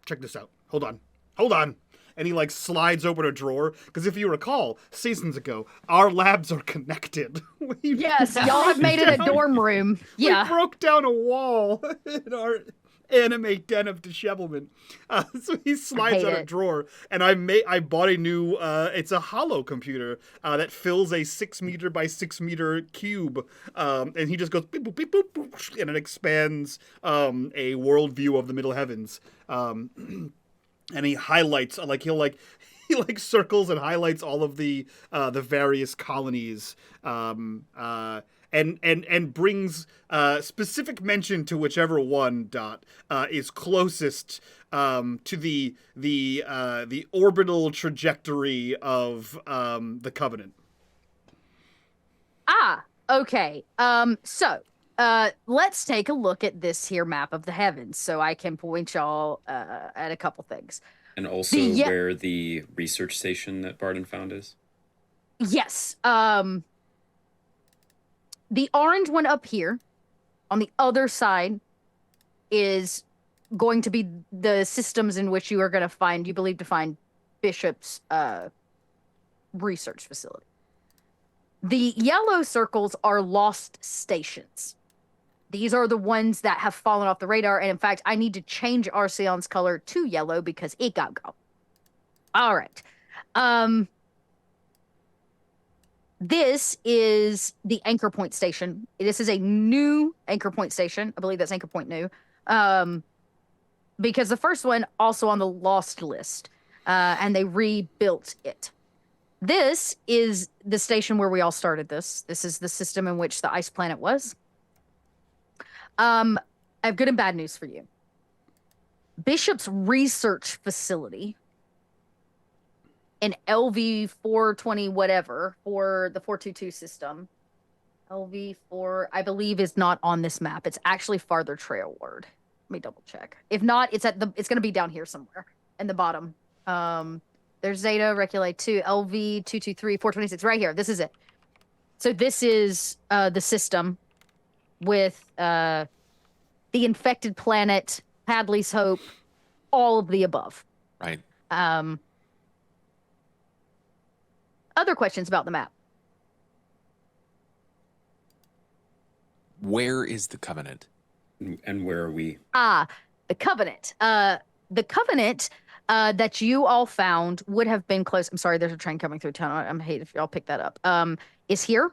check this out. Hold on. And he like slides open a drawer because if you recall, seasons ago, our labs are connected. Yes, y'all have made it a dorm room. Yeah, we broke down a wall anime den of dishevelment. So he slides out a drawer, and I bought a new. It's a hollow computer that fills a 6 meter by 6 meter cube, and he just goes beep boop beep boop, boop, and it expands a world view of the Middle Heavens. And he highlights he circles and highlights all of the various colonies. And brings specific mention to whichever one is closest to the orbital trajectory of the Covenant. Okay. So let's take a look at this here map of the heavens, so I can point y'all at a couple things. And also where the research station that Barden found is. Yes. The orange one up here on the other side is going to be the systems in which you are going to find, you believe to find Bishop's research facility. The yellow circles are lost stations. These are the ones that have fallen off the radar. And in fact, I need to change Arceon's color to yellow because it got gone. All right. This is the anchor point station. This is a new anchor point station. I believe that's anchor point new. Because the first one also on the lost list. And they rebuilt it. This is the station where we all started this. This is the system in which the ice planet was. I have good and bad news for you. Bishop's research facility in LV 420 whatever for the 422 system. LV 4, I believe, is not on this map. It's actually farther trailward. Let me double check. If not, it's going to be down here somewhere in the bottom. There's Zeta, Recule 2, LV 223, 426, right here. This is it. So this is the system with the infected planet, Hadley's Hope, all of the above. Right. Other questions about the map? Where is the Covenant? And where are we? The Covenant. The Covenant that you all found would have been close. I'm sorry, there's a train coming through town. I hate if y'all pick that up. Is here.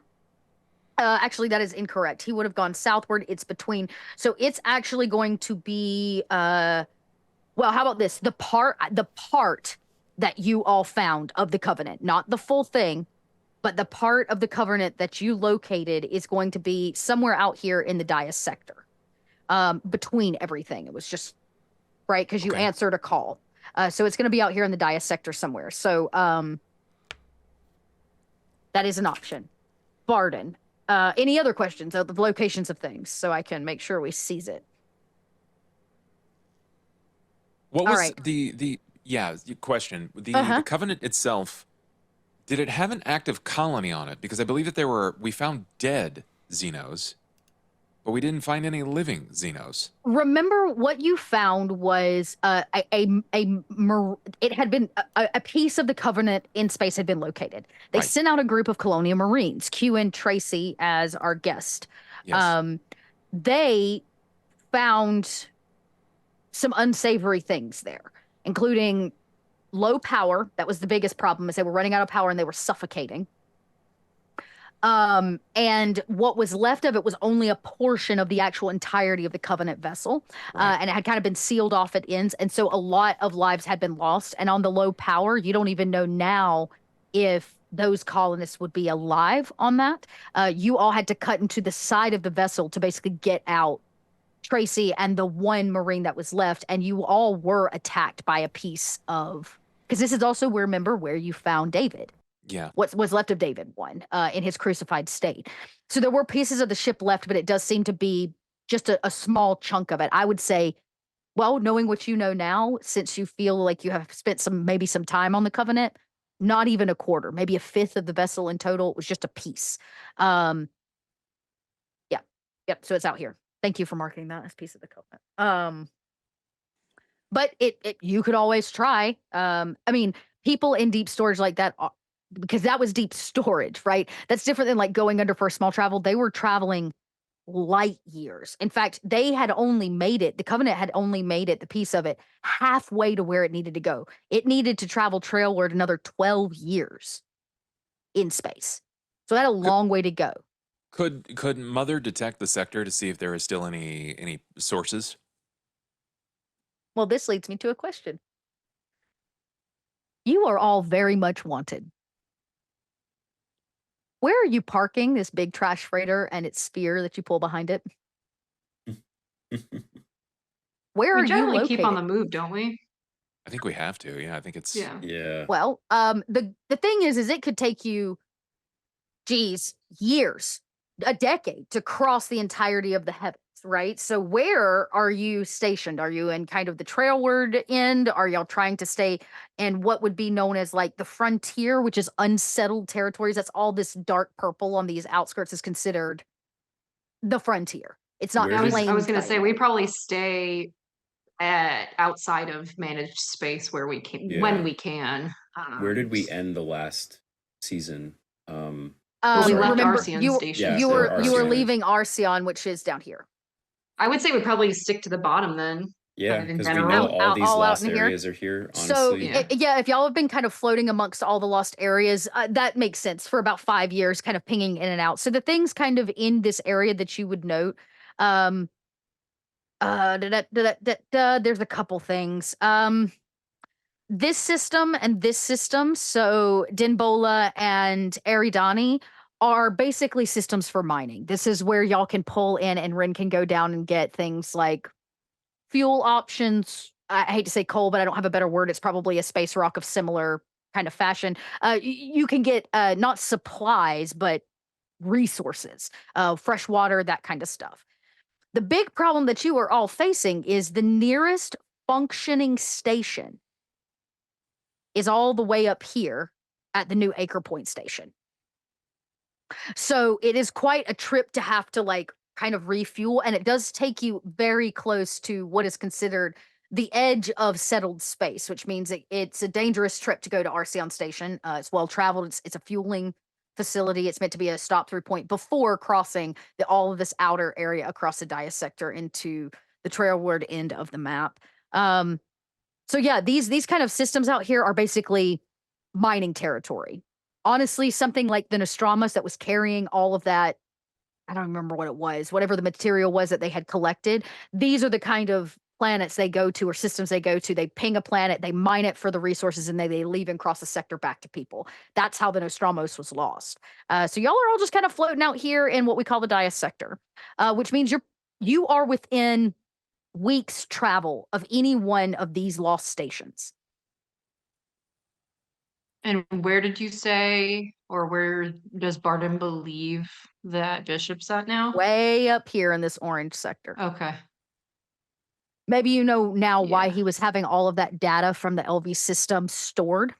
Actually, that is incorrect. He would have gone southward. It's between. So it's actually going to be. Well, how about this? The part that you all found of the Covenant, not the full thing, but the part of the Covenant that you located is going to be somewhere out here in the Dias sector, between everything. It was just right because you answered a call. So it's going to be out here in the Dias sector somewhere. So that is an option. Barden. Any other questions of the locations of things so I can make sure we seize it? What was the question? The Covenant itself, did it have an active colony on it? Because I believe that we found dead Xenos, but we didn't find any living Xenos. Remember what you found was it had been a piece of the Covenant in space had been located. They sent out a group of Colonial Marines, Q and Tracy as our guest. Yes. They found some unsavory things there, including low power. That was the biggest problem, is they were running out of power and they were suffocating. And what was left of it was only a portion of the actual entirety of the Covenant vessel. And it had kind of been sealed off at ends. And so a lot of lives had been lost. And on the low power, you don't even know now if those colonists would be alive on that. You all had to cut into the side of the vessel to basically get out Tracy and the one Marine that was left. And you all were attacked by a piece of, because this is also where you found David. Yeah. What was left of David in his crucified state. So there were pieces of the ship left, but it does seem to be just a small chunk of it. I would say, well, knowing what you know now, since you feel like you have spent maybe some time on the Covenant, not even a quarter, maybe a fifth of the vessel in total. It was just a piece. Yep. So it's out here. Thank you for marking that as a piece of the Covenant. But you could always try. I mean, people in deep storage like that because that was deep storage, right? That's different than like going under for a small travel. They were traveling light years. In fact, they had only made it, the Covenant had only made it, the piece of it, halfway to where it needed to go. It needed to travel trailward another 12 years in space. So it had a long way to go. Could Mother detect the sector to see if there is still any sources? Well, this leads me to a question. You are all very much wanted. Where are you parking this big trash freighter and its sphere that you pull behind it? Where are We you generally located? keep on the move, don't we? I think we have to. Yeah, I think it's Yeah. Well, the thing is it could take you, years, a decade to cross the entirety of the heavens, right? So where are you stationed? Are you in kind of the trailward end? Are y'all trying to stay in what would be known as like the frontier, which is unsettled territories? That's all this dark purple on these outskirts is considered the frontier. It's not Where I was plain going to say sight. we probably stay at outside of managed space where we can when Yeah. we can. Where did we end the last season? Well, we sorry. left remember, Arceon you, Station. Yeah, you or were you were Arceon. leaving Arceon, which is down here. I would say we probably stick to the bottom then. Yeah, kind of in because we general. know all these All out lost in here. areas are here. Honestly, So Yeah. yeah, if y'all have been kind of floating amongst all the lost areas, that makes sense for about 5 years, kind of pinging in and out. So the things kind of in this area that you would note, there's a couple things. This system and this system, so Dinbola and Eridani are basically systems for mining. This is where y'all can pull in and Ren can go down and get things like fuel options. I hate to say coal, but I don't have a better word. It's probably a space rock of similar kind of fashion. You can get not supplies, but resources, fresh water, that kind of stuff. The big problem that you are all facing is the nearest functioning station is all the way up here at the new Acre Point station. So it is quite a trip to have to like kind of refuel, and it does take you very close to what is considered the edge of settled space, which means it's a dangerous trip to go to Arceon Station. It's well traveled. It's a fueling facility. It's meant to be a stop through point before crossing all of this outer area across the Dia sector into the trailward end of the map. So yeah, these kind of systems out here are basically mining territory. Honestly, something like the Nostradamus that was carrying all of that, I don't remember what it was, whatever the material was that they had collected. These are the kind of planets they go to or systems they go to. They ping a planet, they mine it for the resources, and they leave and cross the sector back to people. That's how the Nostradamus was lost. So y'all are all just kind of floating out here in what we call the Dia sector, which means you are within weeks travel of any one of these lost stations. And where did you say, or where does Barden believe that Bishop's at now? Way up here in this orange sector. Okay. Maybe you know now why Yeah. he was having all of that data from the LV system stored,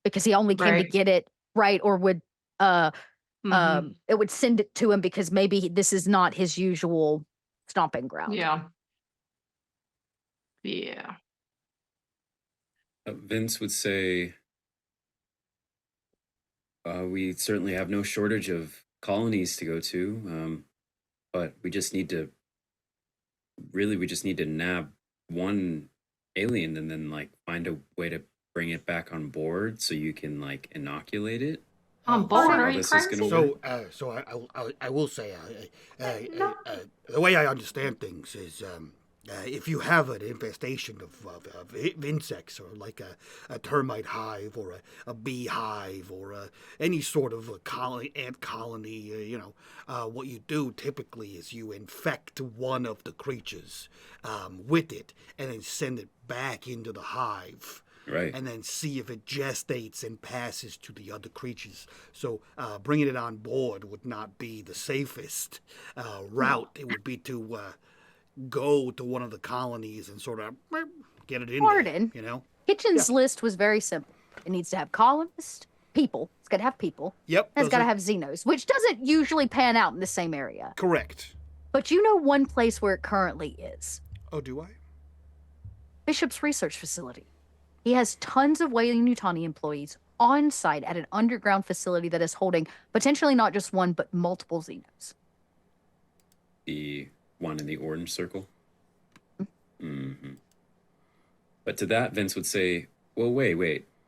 because he only came to Right. get it, right? Or would Mhm. it would send it to him because maybe this is not his usual stomping ground. Yeah. Yeah. Vince would say, we certainly have no shortage of colonies to go to, but we just need to nab one alien and then like find a way to bring it back on board so you can like inoculate it. On board, how are you this is gonna crazy? work. So I will say, the way I understand things is, if you have an infestation of insects, or like a termite hive or a beehive or any sort of a ant colony, what you do typically is you infect one of the creatures with it and then send it back into the hive. Right. And then see if it gestates and passes to the other creatures. So bringing it on board would not be the safest route. It would be to go to one of the colonies and sort of get it in Pardon. there, Kitchen's list was very simple. It needs to have colonists, people. It's got to have people. Yep. And it's got to those are- have Xenos, which doesn't usually pan out in the same area. Correct. But you know one place where it currently is. Oh, do I? Bishop's research facility. He has tons of Weyland Yutani employees on site at an underground facility that is holding potentially not just one, but multiple Xenos. The one in the orange circle. But to that, Vince would say, well, wait.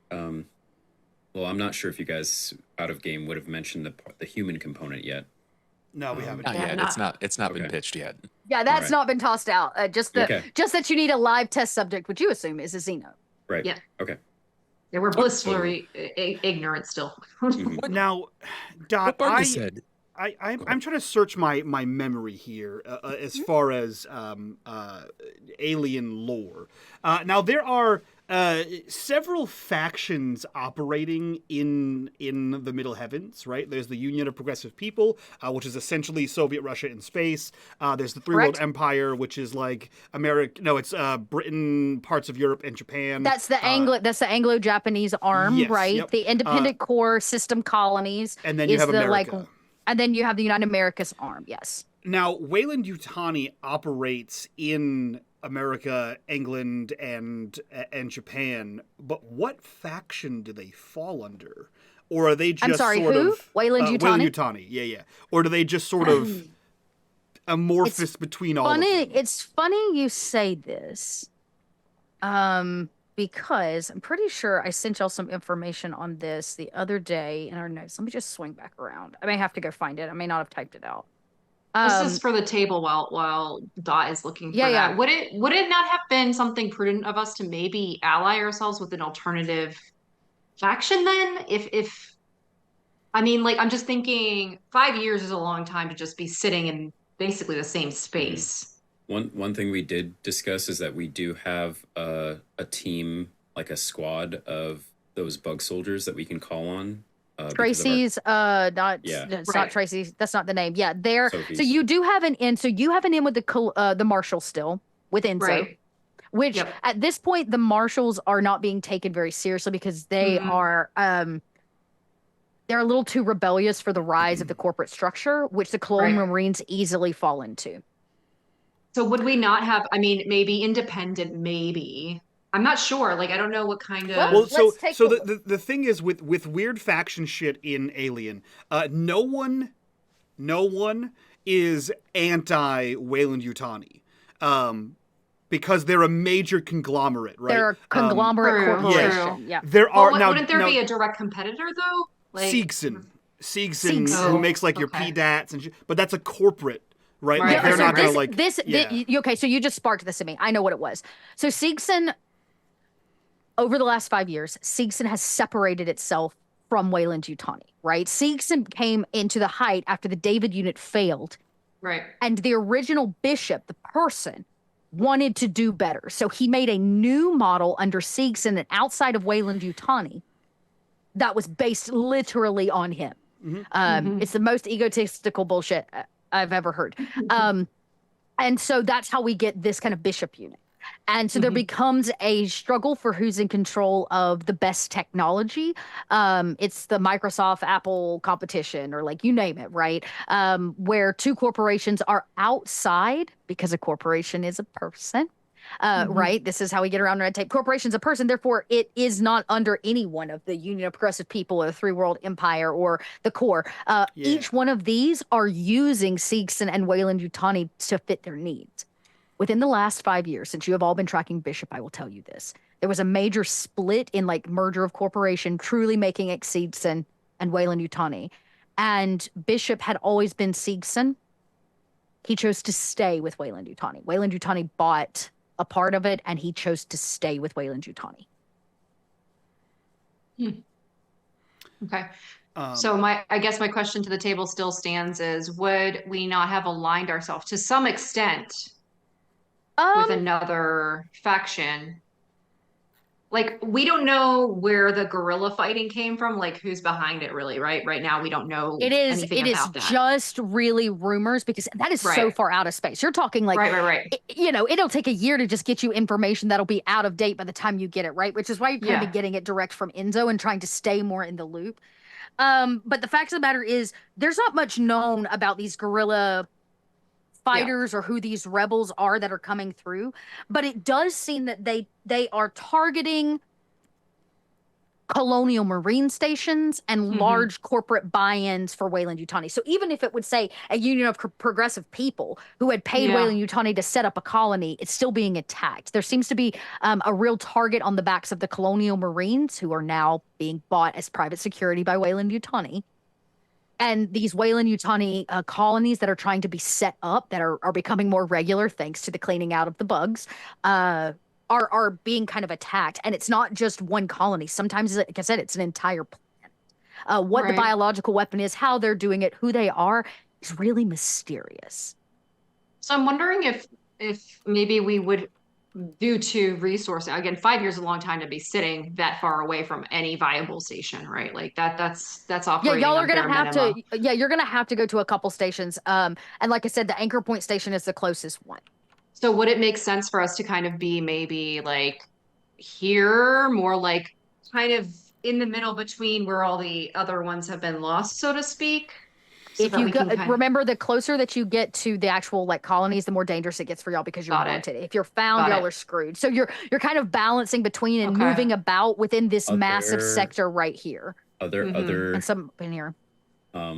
Well, I'm not sure if you guys out of game would have mentioned the human component yet. No, we haven't. Not yet. It's not been pitched yet. Yeah, that's not been tossed out. Just that you need a live test subject, which you assume is a Xeno. Right. Yeah. Okay. Yeah, we're blissfully ignorant still. Now, Dot, What Barney said. I'm trying to search my memory here as far as alien lore. Now there are several factions operating in the Middle Heavens, right? There's the Union of Progressive People, which is essentially Soviet Russia in space. There's the Three World Empire, which is like America. No, it's Britain, parts of Europe, and Japan. That's the Anglo-Japanese arm, yes, right? Yep. The independent core system colonies. And then you have America. And then you have the United Americas arm, yes. Now, Weyland-Yutani operates in America, England, and Japan, but what faction do they fall under? Or are they just I'm sorry, sort who? of... Weyland-Yutani? Weyland-Yutani, yeah. Or do they just sort of amorphous between all of them? It's funny you say this, because I'm pretty sure I sent y'all some information on this the other day in our notes. Let me just swing back around. I may have to go find it. I may not have typed it out. This is for the table while Dot is looking for that. Yeah. Would it not have been something prudent of us to maybe ally ourselves with an alternative faction then? If I mean, like, I'm just thinking 5 years is a long time to just be sitting in basically the same space. One thing we did discuss is that we do have a team, like a squad of those bug soldiers that we can call on. Tracy's not Tracy. That's not the name. Yeah, there. So you do have an in. So you have an in with the Marshal still with Enzo, Right. which at this point the Marshals are not being taken very seriously because they are they're a little too rebellious for the rise of the corporate structure, which the Colonial Marines easily fall into. So would we not have, I mean, maybe independent, maybe. I'm not sure. Like, I don't know what kind of... Well, so the thing is with weird faction shit in Alien, no one is anti Weyland-Yutani. Because they're a major conglomerate, right? They're a conglomerate corporation. Yeah. There are wouldn't there be a direct competitor though? Like Siegson, who makes like your PDATs and shit, but that's a corporate, right? Right. Like, they're not gonna like okay, so you just sparked this in me. I know what it was. So Siegson, over the last 5 years, Siegson has separated itself from Weyland-Yutani, right? Siegson came into the height after the David unit failed. Right. And the original bishop, the person, wanted to do better. So he made a new model under Siegson and outside of Weyland-Yutani that was based literally on him. It's the most egotistical bullshit I've ever heard. And so that's how we get this kind of bishop unit. And so there becomes a struggle for who's in control of the best technology. It's the Microsoft Apple competition, or like you name it, right? Where two corporations are outside because a corporation is a person, right? This is how we get around red tape. Corporation's a person, therefore it is not under any one of the Union of Progressive People or the Three World Empire or the Core. Each one of these are using Siegson and Weyland-Yutani to fit their needs. Within the last 5 years, since you have all been tracking Bishop, I will tell you this. There was a major split in like merger of corporation, truly making it Siegson and Weyland-Yutani. And Bishop had always been Siegson. He chose to stay with Weyland-Yutani. Weyland-Yutani bought a part of it, and he chose to stay with Weyland-Yutani. Okay. So I guess my question to the table still stands is, would we not have aligned ourselves to some extent with another faction? Like, we don't know where the guerrilla fighting came from, like who's behind it really, right? Right now we don't know anything about that. Just really rumors, because that is so far out of space. You're talking like, you know, it'll take a year to just get you information that'll be out of date by the time you get it, right? Which is why you're kind of getting it direct from Enzo and trying to stay more in the loop. But the fact of the matter is, there's not much known about these guerrilla fighters or who these rebels are that are coming through, but it does seem that they are targeting colonial marine stations and Mhm. large corporate buy-ins for Weyland-Yutani. So even if it would say a union of progressive people who had paid Yeah. Weyland-Yutani to set up a colony, it's still being attacked. There seems to be a real target on the backs of the colonial marines who are now being bought as private security by Weyland-Yutani. And these Weyland-Yutani colonies that are trying to be set up, that are becoming more regular thanks to the cleaning out of the bugs, are being kind of attacked. And it's not just one colony. Sometimes, like I said, it's an entire planet. What the Right. biological weapon is, how they're doing it, who they are, is really mysterious. So I'm wondering if maybe we would, due to resource, again, 5 years is a long time to be sitting that far away from any viable station, right? Like that's Yeah, operating y'all are on gonna bare have minimum. to. Yeah, you're gonna have to go to a couple stations. And like I said, the Anchor Point station is the closest one. So would it make sense for us to kind of be maybe like here, more like kind of in the middle between where all the other ones have been lost, so to speak? So If that you we go, can kind of remember, the closer that you get to the actual like colonies, the more dangerous it gets for y'all because you're Got it. wanted. If you're found, Got y'all it. are screwed. So you're kind of balancing between and Okay. moving about within this Are massive there sector right here, other Mhm. other and some in here. I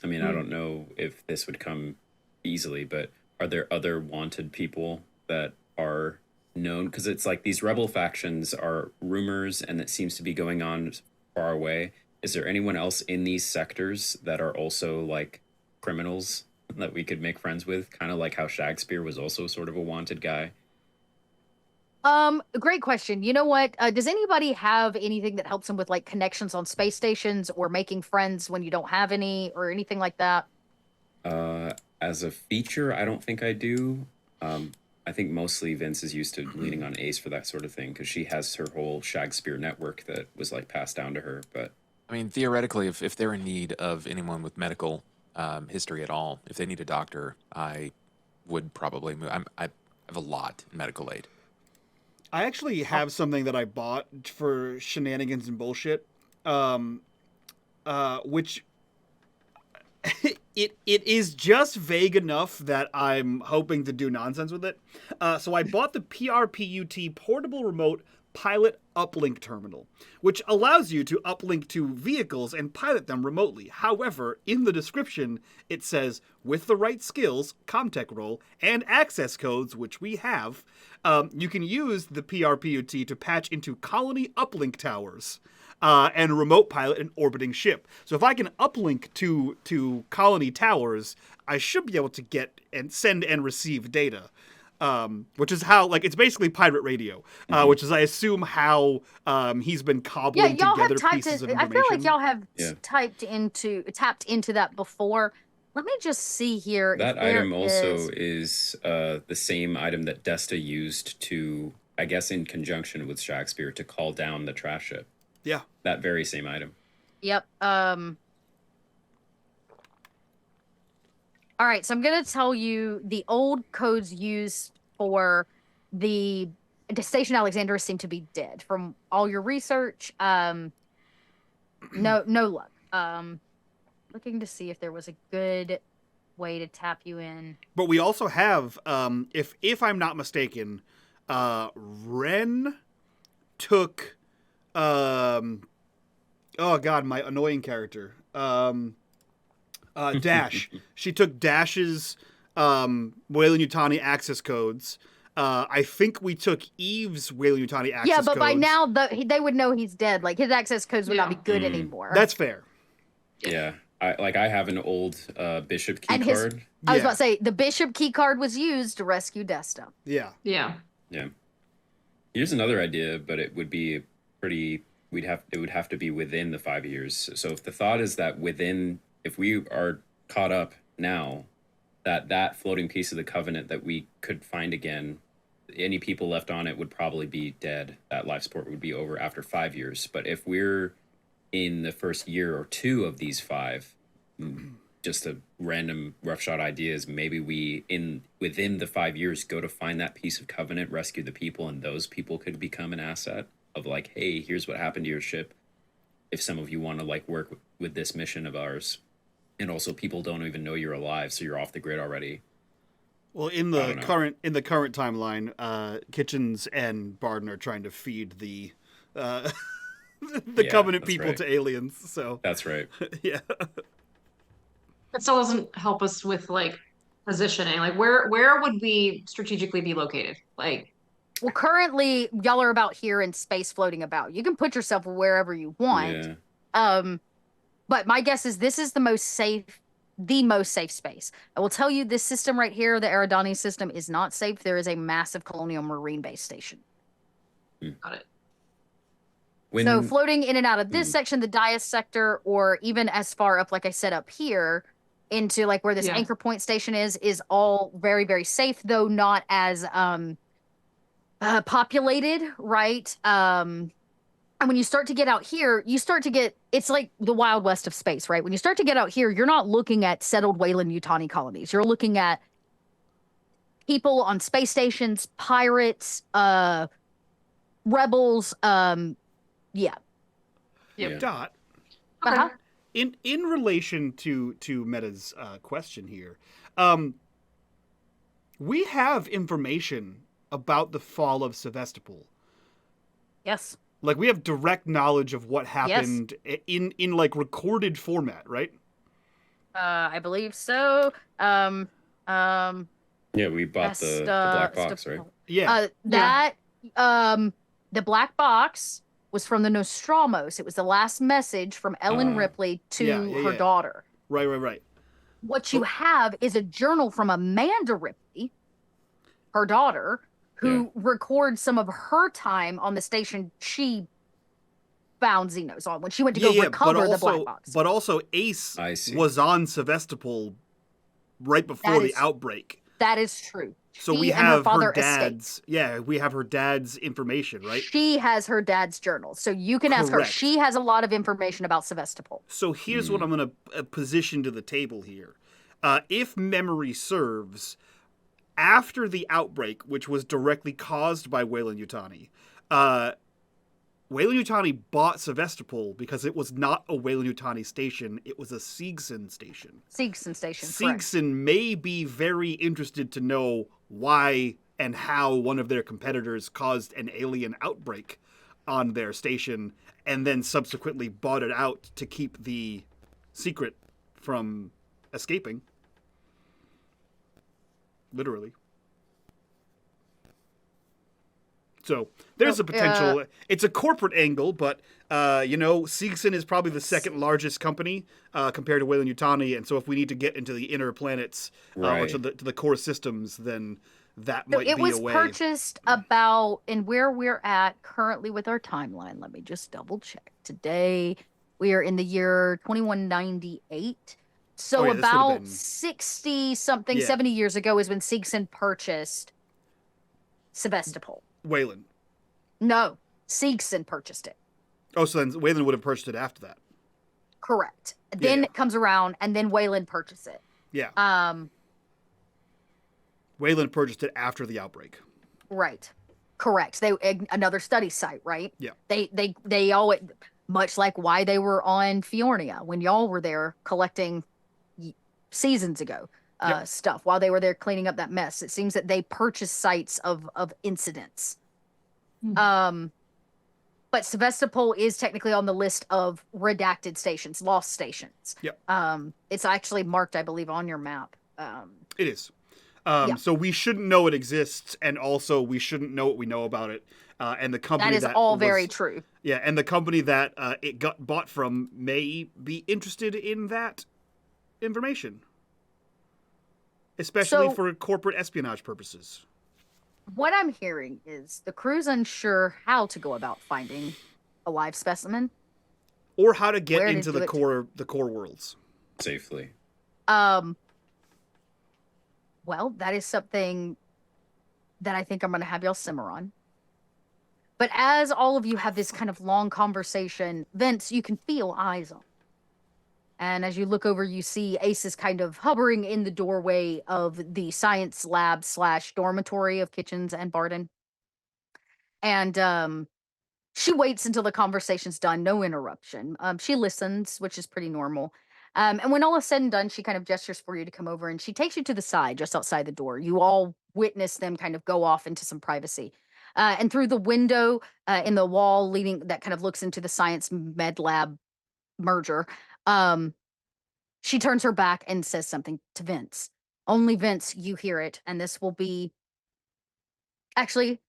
mean, I don't know if this would come easily, but are there other wanted people that are known? Because it's like these rebel factions are rumors, and it seems to be going on far away. Is there anyone else in these sectors that are also like criminals that we could make friends with? Kind of like how Shakespeare was also sort of a wanted guy. Great question. You know what? Does anybody have anything that helps them with like connections on space stations or making friends when you don't have any or anything like that? As a feature, I don't think I do. I think mostly Vince is used to leaning on Ace for that sort of thing because she has her whole Shakespeare network that was like passed down to her. But I mean, theoretically, if they're in need of anyone with medical history at all, if they need a doctor, I would probably move. I have a lot in medical aid. I actually have something that I bought for shenanigans and bullshit, which it is just vague enough that I'm hoping to do nonsense with it. So I bought the PRPUT portable remote pilot uplink terminal, which allows you to uplink to vehicles and pilot them remotely. However, in the description, it says, with the right skills, Comtech role, and access codes, which we have, you can use the PRPUT to patch into colony uplink towers. And remote pilot an orbiting ship. So if I can uplink to colony towers, I should be able to get and send and receive data. Which is how, like, it's basically pirate radio, which is, I assume, how he's been cobbling y'all together have typed pieces of I information. feel like y'all have Yeah. tapped into that before. Let me just see here. that if there item also is- is the same item that Desta used to, I guess, in conjunction with Shakespeare, to call down the trash ship. Yeah. That very same item. Yep. All right, so I'm gonna tell you the old codes used for the Station Alexandria seem to be dead from all your research. No luck. Looking to see if there was a good way to tap you in. But we also have, if I'm not mistaken, Ren took, oh god, my annoying character, Dash. She took Dash's Weyland-Yutani access codes. I think we took Eve's Weyland-Yutani access codes. Yeah, but by now they would know he's dead. Like his access codes would not be good anymore. That's fair. Yeah. I have an old bishop key And card. I was about to say the bishop key card was used to rescue Desta. Yeah. Yeah. Yeah. Here's another idea, but it would be pretty. It would have to be within the 5 years. So if the thought is that if we are caught up now, that floating piece of the covenant that we could find again, any people left on it would probably be dead. That life support would be over after 5 years. But if we're in the first year or two of these 5, just a random roughshod idea is maybe within the 5 years go to find that piece of covenant, rescue the people, and those people could become an asset of like, hey, here's what happened to your ship. If some of you want to like work with this mission of ours, and also people don't even know you're alive, so you're off the grid already. Well, in the current timeline, Kitchens and Barden are trying to feed the the Yeah, Covenant that's people right. to aliens. So That's right. yeah. That still doesn't help us with like positioning. Like where would we strategically be located? Like Well, currently y'all are about here in space floating about. You can put yourself wherever you want. Yeah. But my guess is this is the most safe space. I will tell you this system right here, the Eridani system, is not safe. There is a massive colonial marine base station. got it. So floating in and out of this Hmm. section, the Dias sector, or even as far up, like I said, up here into like where this Yeah. anchor point station is all very, very safe, though not as populated, right? And when you start to get out here, it's like the Wild West of space, right? When you start to get out here, you're not looking at settled Weyland-Yutani colonies. You're looking at people on space stations, pirates, rebels, yeah. Yep. Dot. Uh-huh. In relation to Meta's question here, we have information about the fall of Sevastopol. Yes. Like we have direct knowledge of what happened in like recorded format, right? I believe so. Yeah, we bought the black box, right? Yeah. The black box was from the Nostramos. It was the last message from Ellen Ripley to her daughter. Right. What you have is a journal from Amanda Ripley, her daughter, who records some of her time on the station she found Xenos on when she went to go recover the black box. But also Ace was on Sevastopol right before the outbreak. That is true. So we have her dad's we have her dad's information, right? She has her dad's journal. So you can ask her. She has a lot of information about Sevastopol. So here's what I'm going to position to the table here. If memory serves, after the outbreak, which was directly caused by Weyland-Yutani, Weyland-Yutani bought Sevastopol because it was not a Weyland-Yutani station, it was a Seegson station. Seegson station, Seegson may be very interested to know why and how one of their competitors caused an alien outbreak on their station and then subsequently bought it out to keep the secret from escaping. Literally. So there's a potential. It's a corporate angle, but Seegson is probably the second largest company compared to Weyland-Yutani, and so if we need to get into the inner planets or to the core systems, then that might be a way. It was purchased about, and where we're at currently with our timeline. Let me just double check. Today we are in the year 2198. So about 60 something, 70 years ago is when Seegson purchased Sevastopol. Weyland. No, Seegson purchased it. Oh, so then Weyland would have purchased it after that. Correct. Then it comes around, and then Weyland purchased it. Yeah. Weyland purchased it after the outbreak. Right. Correct. Another study site, right? Yeah. They always, much like why they were on Fiornia when y'all were there collecting seasons ago. Stuff while they were there cleaning up that mess. It seems that they purchased sites of incidents. But Sevastopol is technically on the list of redacted stations, lost stations. Yep. It's actually marked, I believe, on your map. It is. So we shouldn't know it exists, and also we shouldn't know what we know about it. And the company that is all very true. Yeah, and the company that it got bought from may be interested in that information. Especially for corporate espionage purposes. What I'm hearing is the crew's unsure how to go about finding a live specimen. Or how to get into the core worlds. Safely. Well, that is something that I think I'm going to have y'all simmer on. But as all of you have this kind of long conversation, Vince, you can feel eyes on. And as you look over, you see Ace is kind of hovering in the doorway of the science lab / dormitory of Kitchens and Barden. And she waits until the conversation's done, no interruption. She listens, which is pretty normal. And when all is said and done, she kind of gestures for you to come over, and she takes you to the side, just outside the door. You all witness them kind of go off into some privacy. And through the window in the wall leading that kind of looks into the science med lab merger, she turns her back and says something to Vince. Only Vince, you hear it, and this will be. Actually,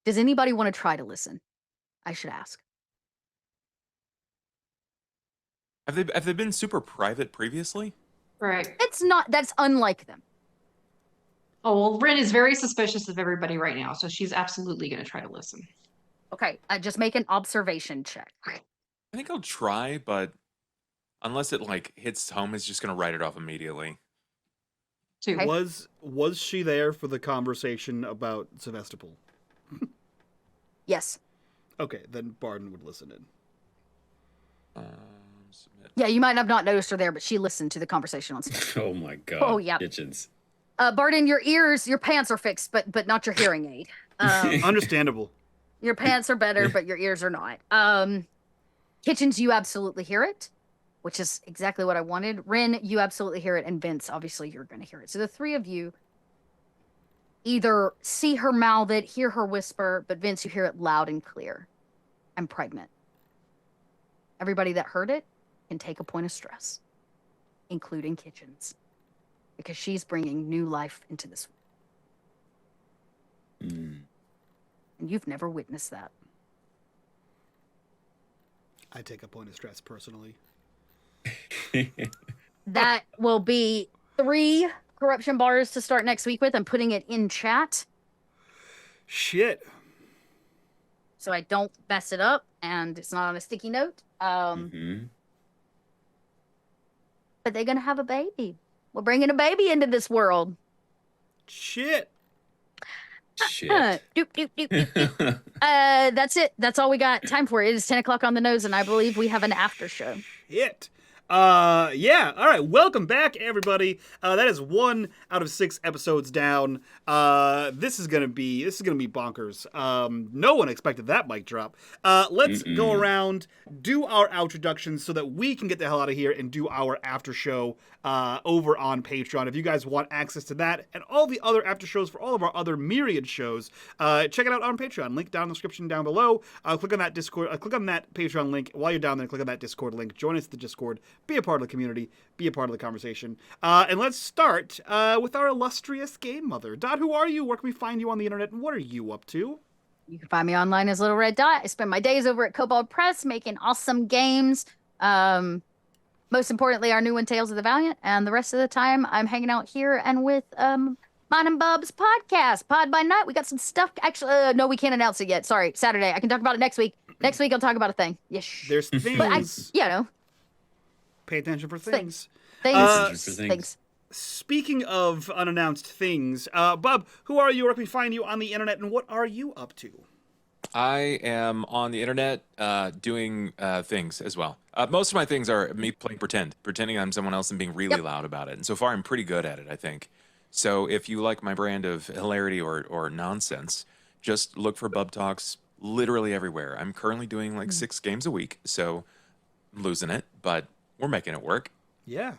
does anybody want to try to listen? I should ask. Have they been super private previously? Right. It's not. That's unlike them. Oh, well, Rin is very suspicious of everybody right now, so she's absolutely going to try to listen. Okay, just make an observation check. I think I'll try, but unless it like hits home, it's just gonna write it off immediately. Two. Okay. Was she there for the conversation about Sevastopol? Yes. Okay, then Barden would listen in. Submit. Yeah, you might have not noticed her there, but she listened to the conversation on stage. Oh my god. Oh, yeah. Kitchens. Barden, your pants are fixed, but not your hearing aid. Understandable. Your pants are better, but your ears are not. Kitchens, you absolutely hear it, which is exactly what I wanted. Rin, you absolutely hear it, and Vince, obviously, you're going to hear it. So the three of you either see her mouth it, hear her whisper, but Vince, you hear it loud and clear. I'm pregnant. Everybody that heard it can take a point of stress, including Kitchens, because she's bringing new life into this world. Mm. And you've never witnessed that. I take a point of stress personally. That will be 3 corruption bars to start next week with. I'm putting it in chat Shit. so I don't mess it up and it's not on a sticky note. Mhm. But they're going to have a baby. We're bringing a baby into this world. Shit. Shit. Doop, doop, doop, doop, doop. That's it. That's all we got time for. It is 10 o'clock on the nose, and I believe we have an after show. Shit. Yeah. All right. Welcome back, everybody. That is 1 out of 6 episodes down. This is gonna be bonkers. No one expected that mic drop. Let's go around, do our introductions so that we can get the hell out of here and do our after show over on Patreon. If you guys want access to that and all the other after shows for all of our other myriad shows, check it out on Patreon. Link down in the description down below. Click on that Discord. Click on that Patreon link. While you're down there, click on that Discord link. Join us at the Discord. Be a part of the community. Be a part of the conversation. And let's start with our illustrious game mother. Dot, who are you? Where can we find you on the internet? And what are you up to? You can find me online as Little Red Dot. I spend my days over at Kobold Press making awesome games. Most importantly, our new one, Tales of the Valiant. And the rest of the time, I'm hanging out here and with Mine and Bub's podcast, Pod by Night. We got some stuff. Actually, no, we can't announce it yet. Sorry, Saturday. I can talk about it next week. Next week, I'll talk about a thing. Yes. There's things. But you know. Pay attention for things. Things. Speaking of unannounced things, Bub, who are you? Where can we find you on the internet? And what are you up to? I am on the internet doing things as well. Most of my things are me playing pretending I'm someone else and being really loud about it. And so far, I'm pretty good at it, I think. So if you like my brand of hilarity or nonsense, just look for Bub Talks literally everywhere. I'm currently doing like 6 games a week, so I'm losing it, but we're making it work. Yeah.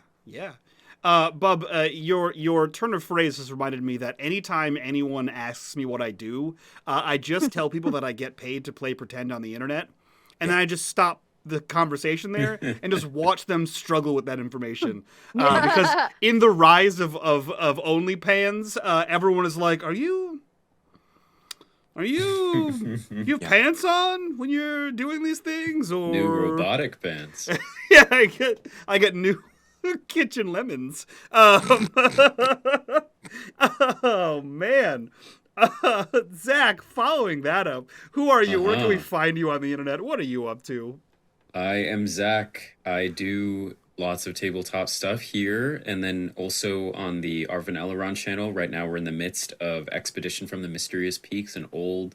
Bub, your turn of phrase has reminded me that anytime anyone asks me what I do, I just tell people that I get paid to play pretend on the internet, and then I just stop the conversation there and just watch them struggle with that information. Because in the rise of OnlyPans, everyone is like, "Are you have pants on when you're doing these things, or New robotic pants?" Yeah, I get new kitchen lemons. Oh man. Zach, following that up, who are you? Where can we find you on the internet? What are you up to? I am Zach. I do lots of tabletop stuff here, and then also on the Arvin Eleron channel. Right now, we're in the midst of Expedition from the Mysterious Peaks, an old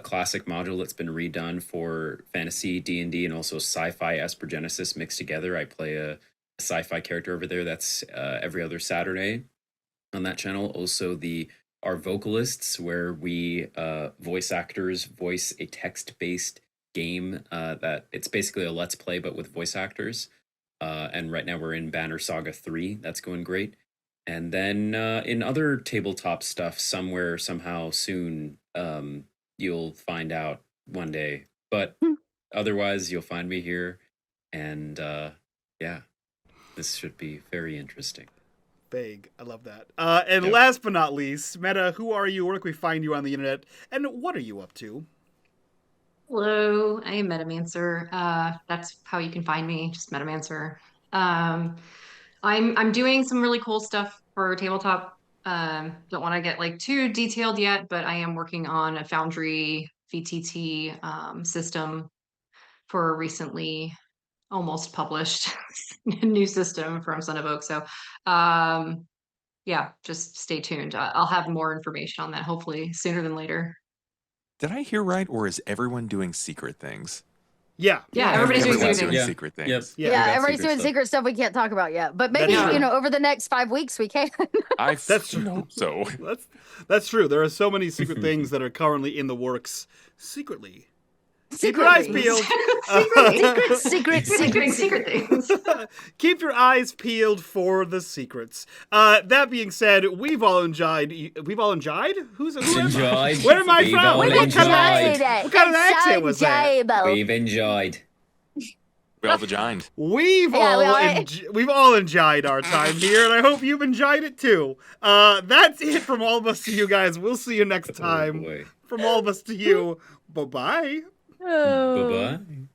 classic module that's been redone for fantasy, D&D, and also sci-fi Aspergenesis mixed together. I play a sci-fi character over there. That's every other Saturday on that channel. Also, our vocalists, where we voice actors voice a text-based game that it's basically a let's play but with voice actors. And right now we're in Banner Saga 3. That's going great. And then in other tabletop stuff, somewhere, somehow, soon, you'll find out one day. But otherwise, you'll find me here. And yeah, this should be very interesting. Vague. I love that. And last but not least, Meta, who are you? Where can we find you on the internet? And what are you up to? Hello, I am Metamancer. That's how you can find me, just Metamancer. I'm doing some really cool stuff for tabletop. Don't want to get like too detailed yet, but I am working on a Foundry VTT system for a recently almost published new system from Son of Oak. So yeah, just stay tuned. I'll have more information on that hopefully sooner than later. Did I hear right, or is everyone doing secret things? Yeah. Everybody's doing secret things. Yeah, everybody's doing secret stuff we can't talk about yet. But maybe, over the next 5 weeks we can. That's true. So that's true. There are so many secret things that are currently in the works secretly. Keep your eyes peeled. Secret things. Keep your eyes peeled for the secrets. That being said, we've all enjoyed. Who's enjoyed? Where am I from? What kind of accent was that? We've enjoyed. We all vagined. We've all enjoyed our time here, and I hope you've enjoyed it too. That's it from all of us to you guys. We'll see you next time. From all of us to you. Bye-bye. Bye-bye.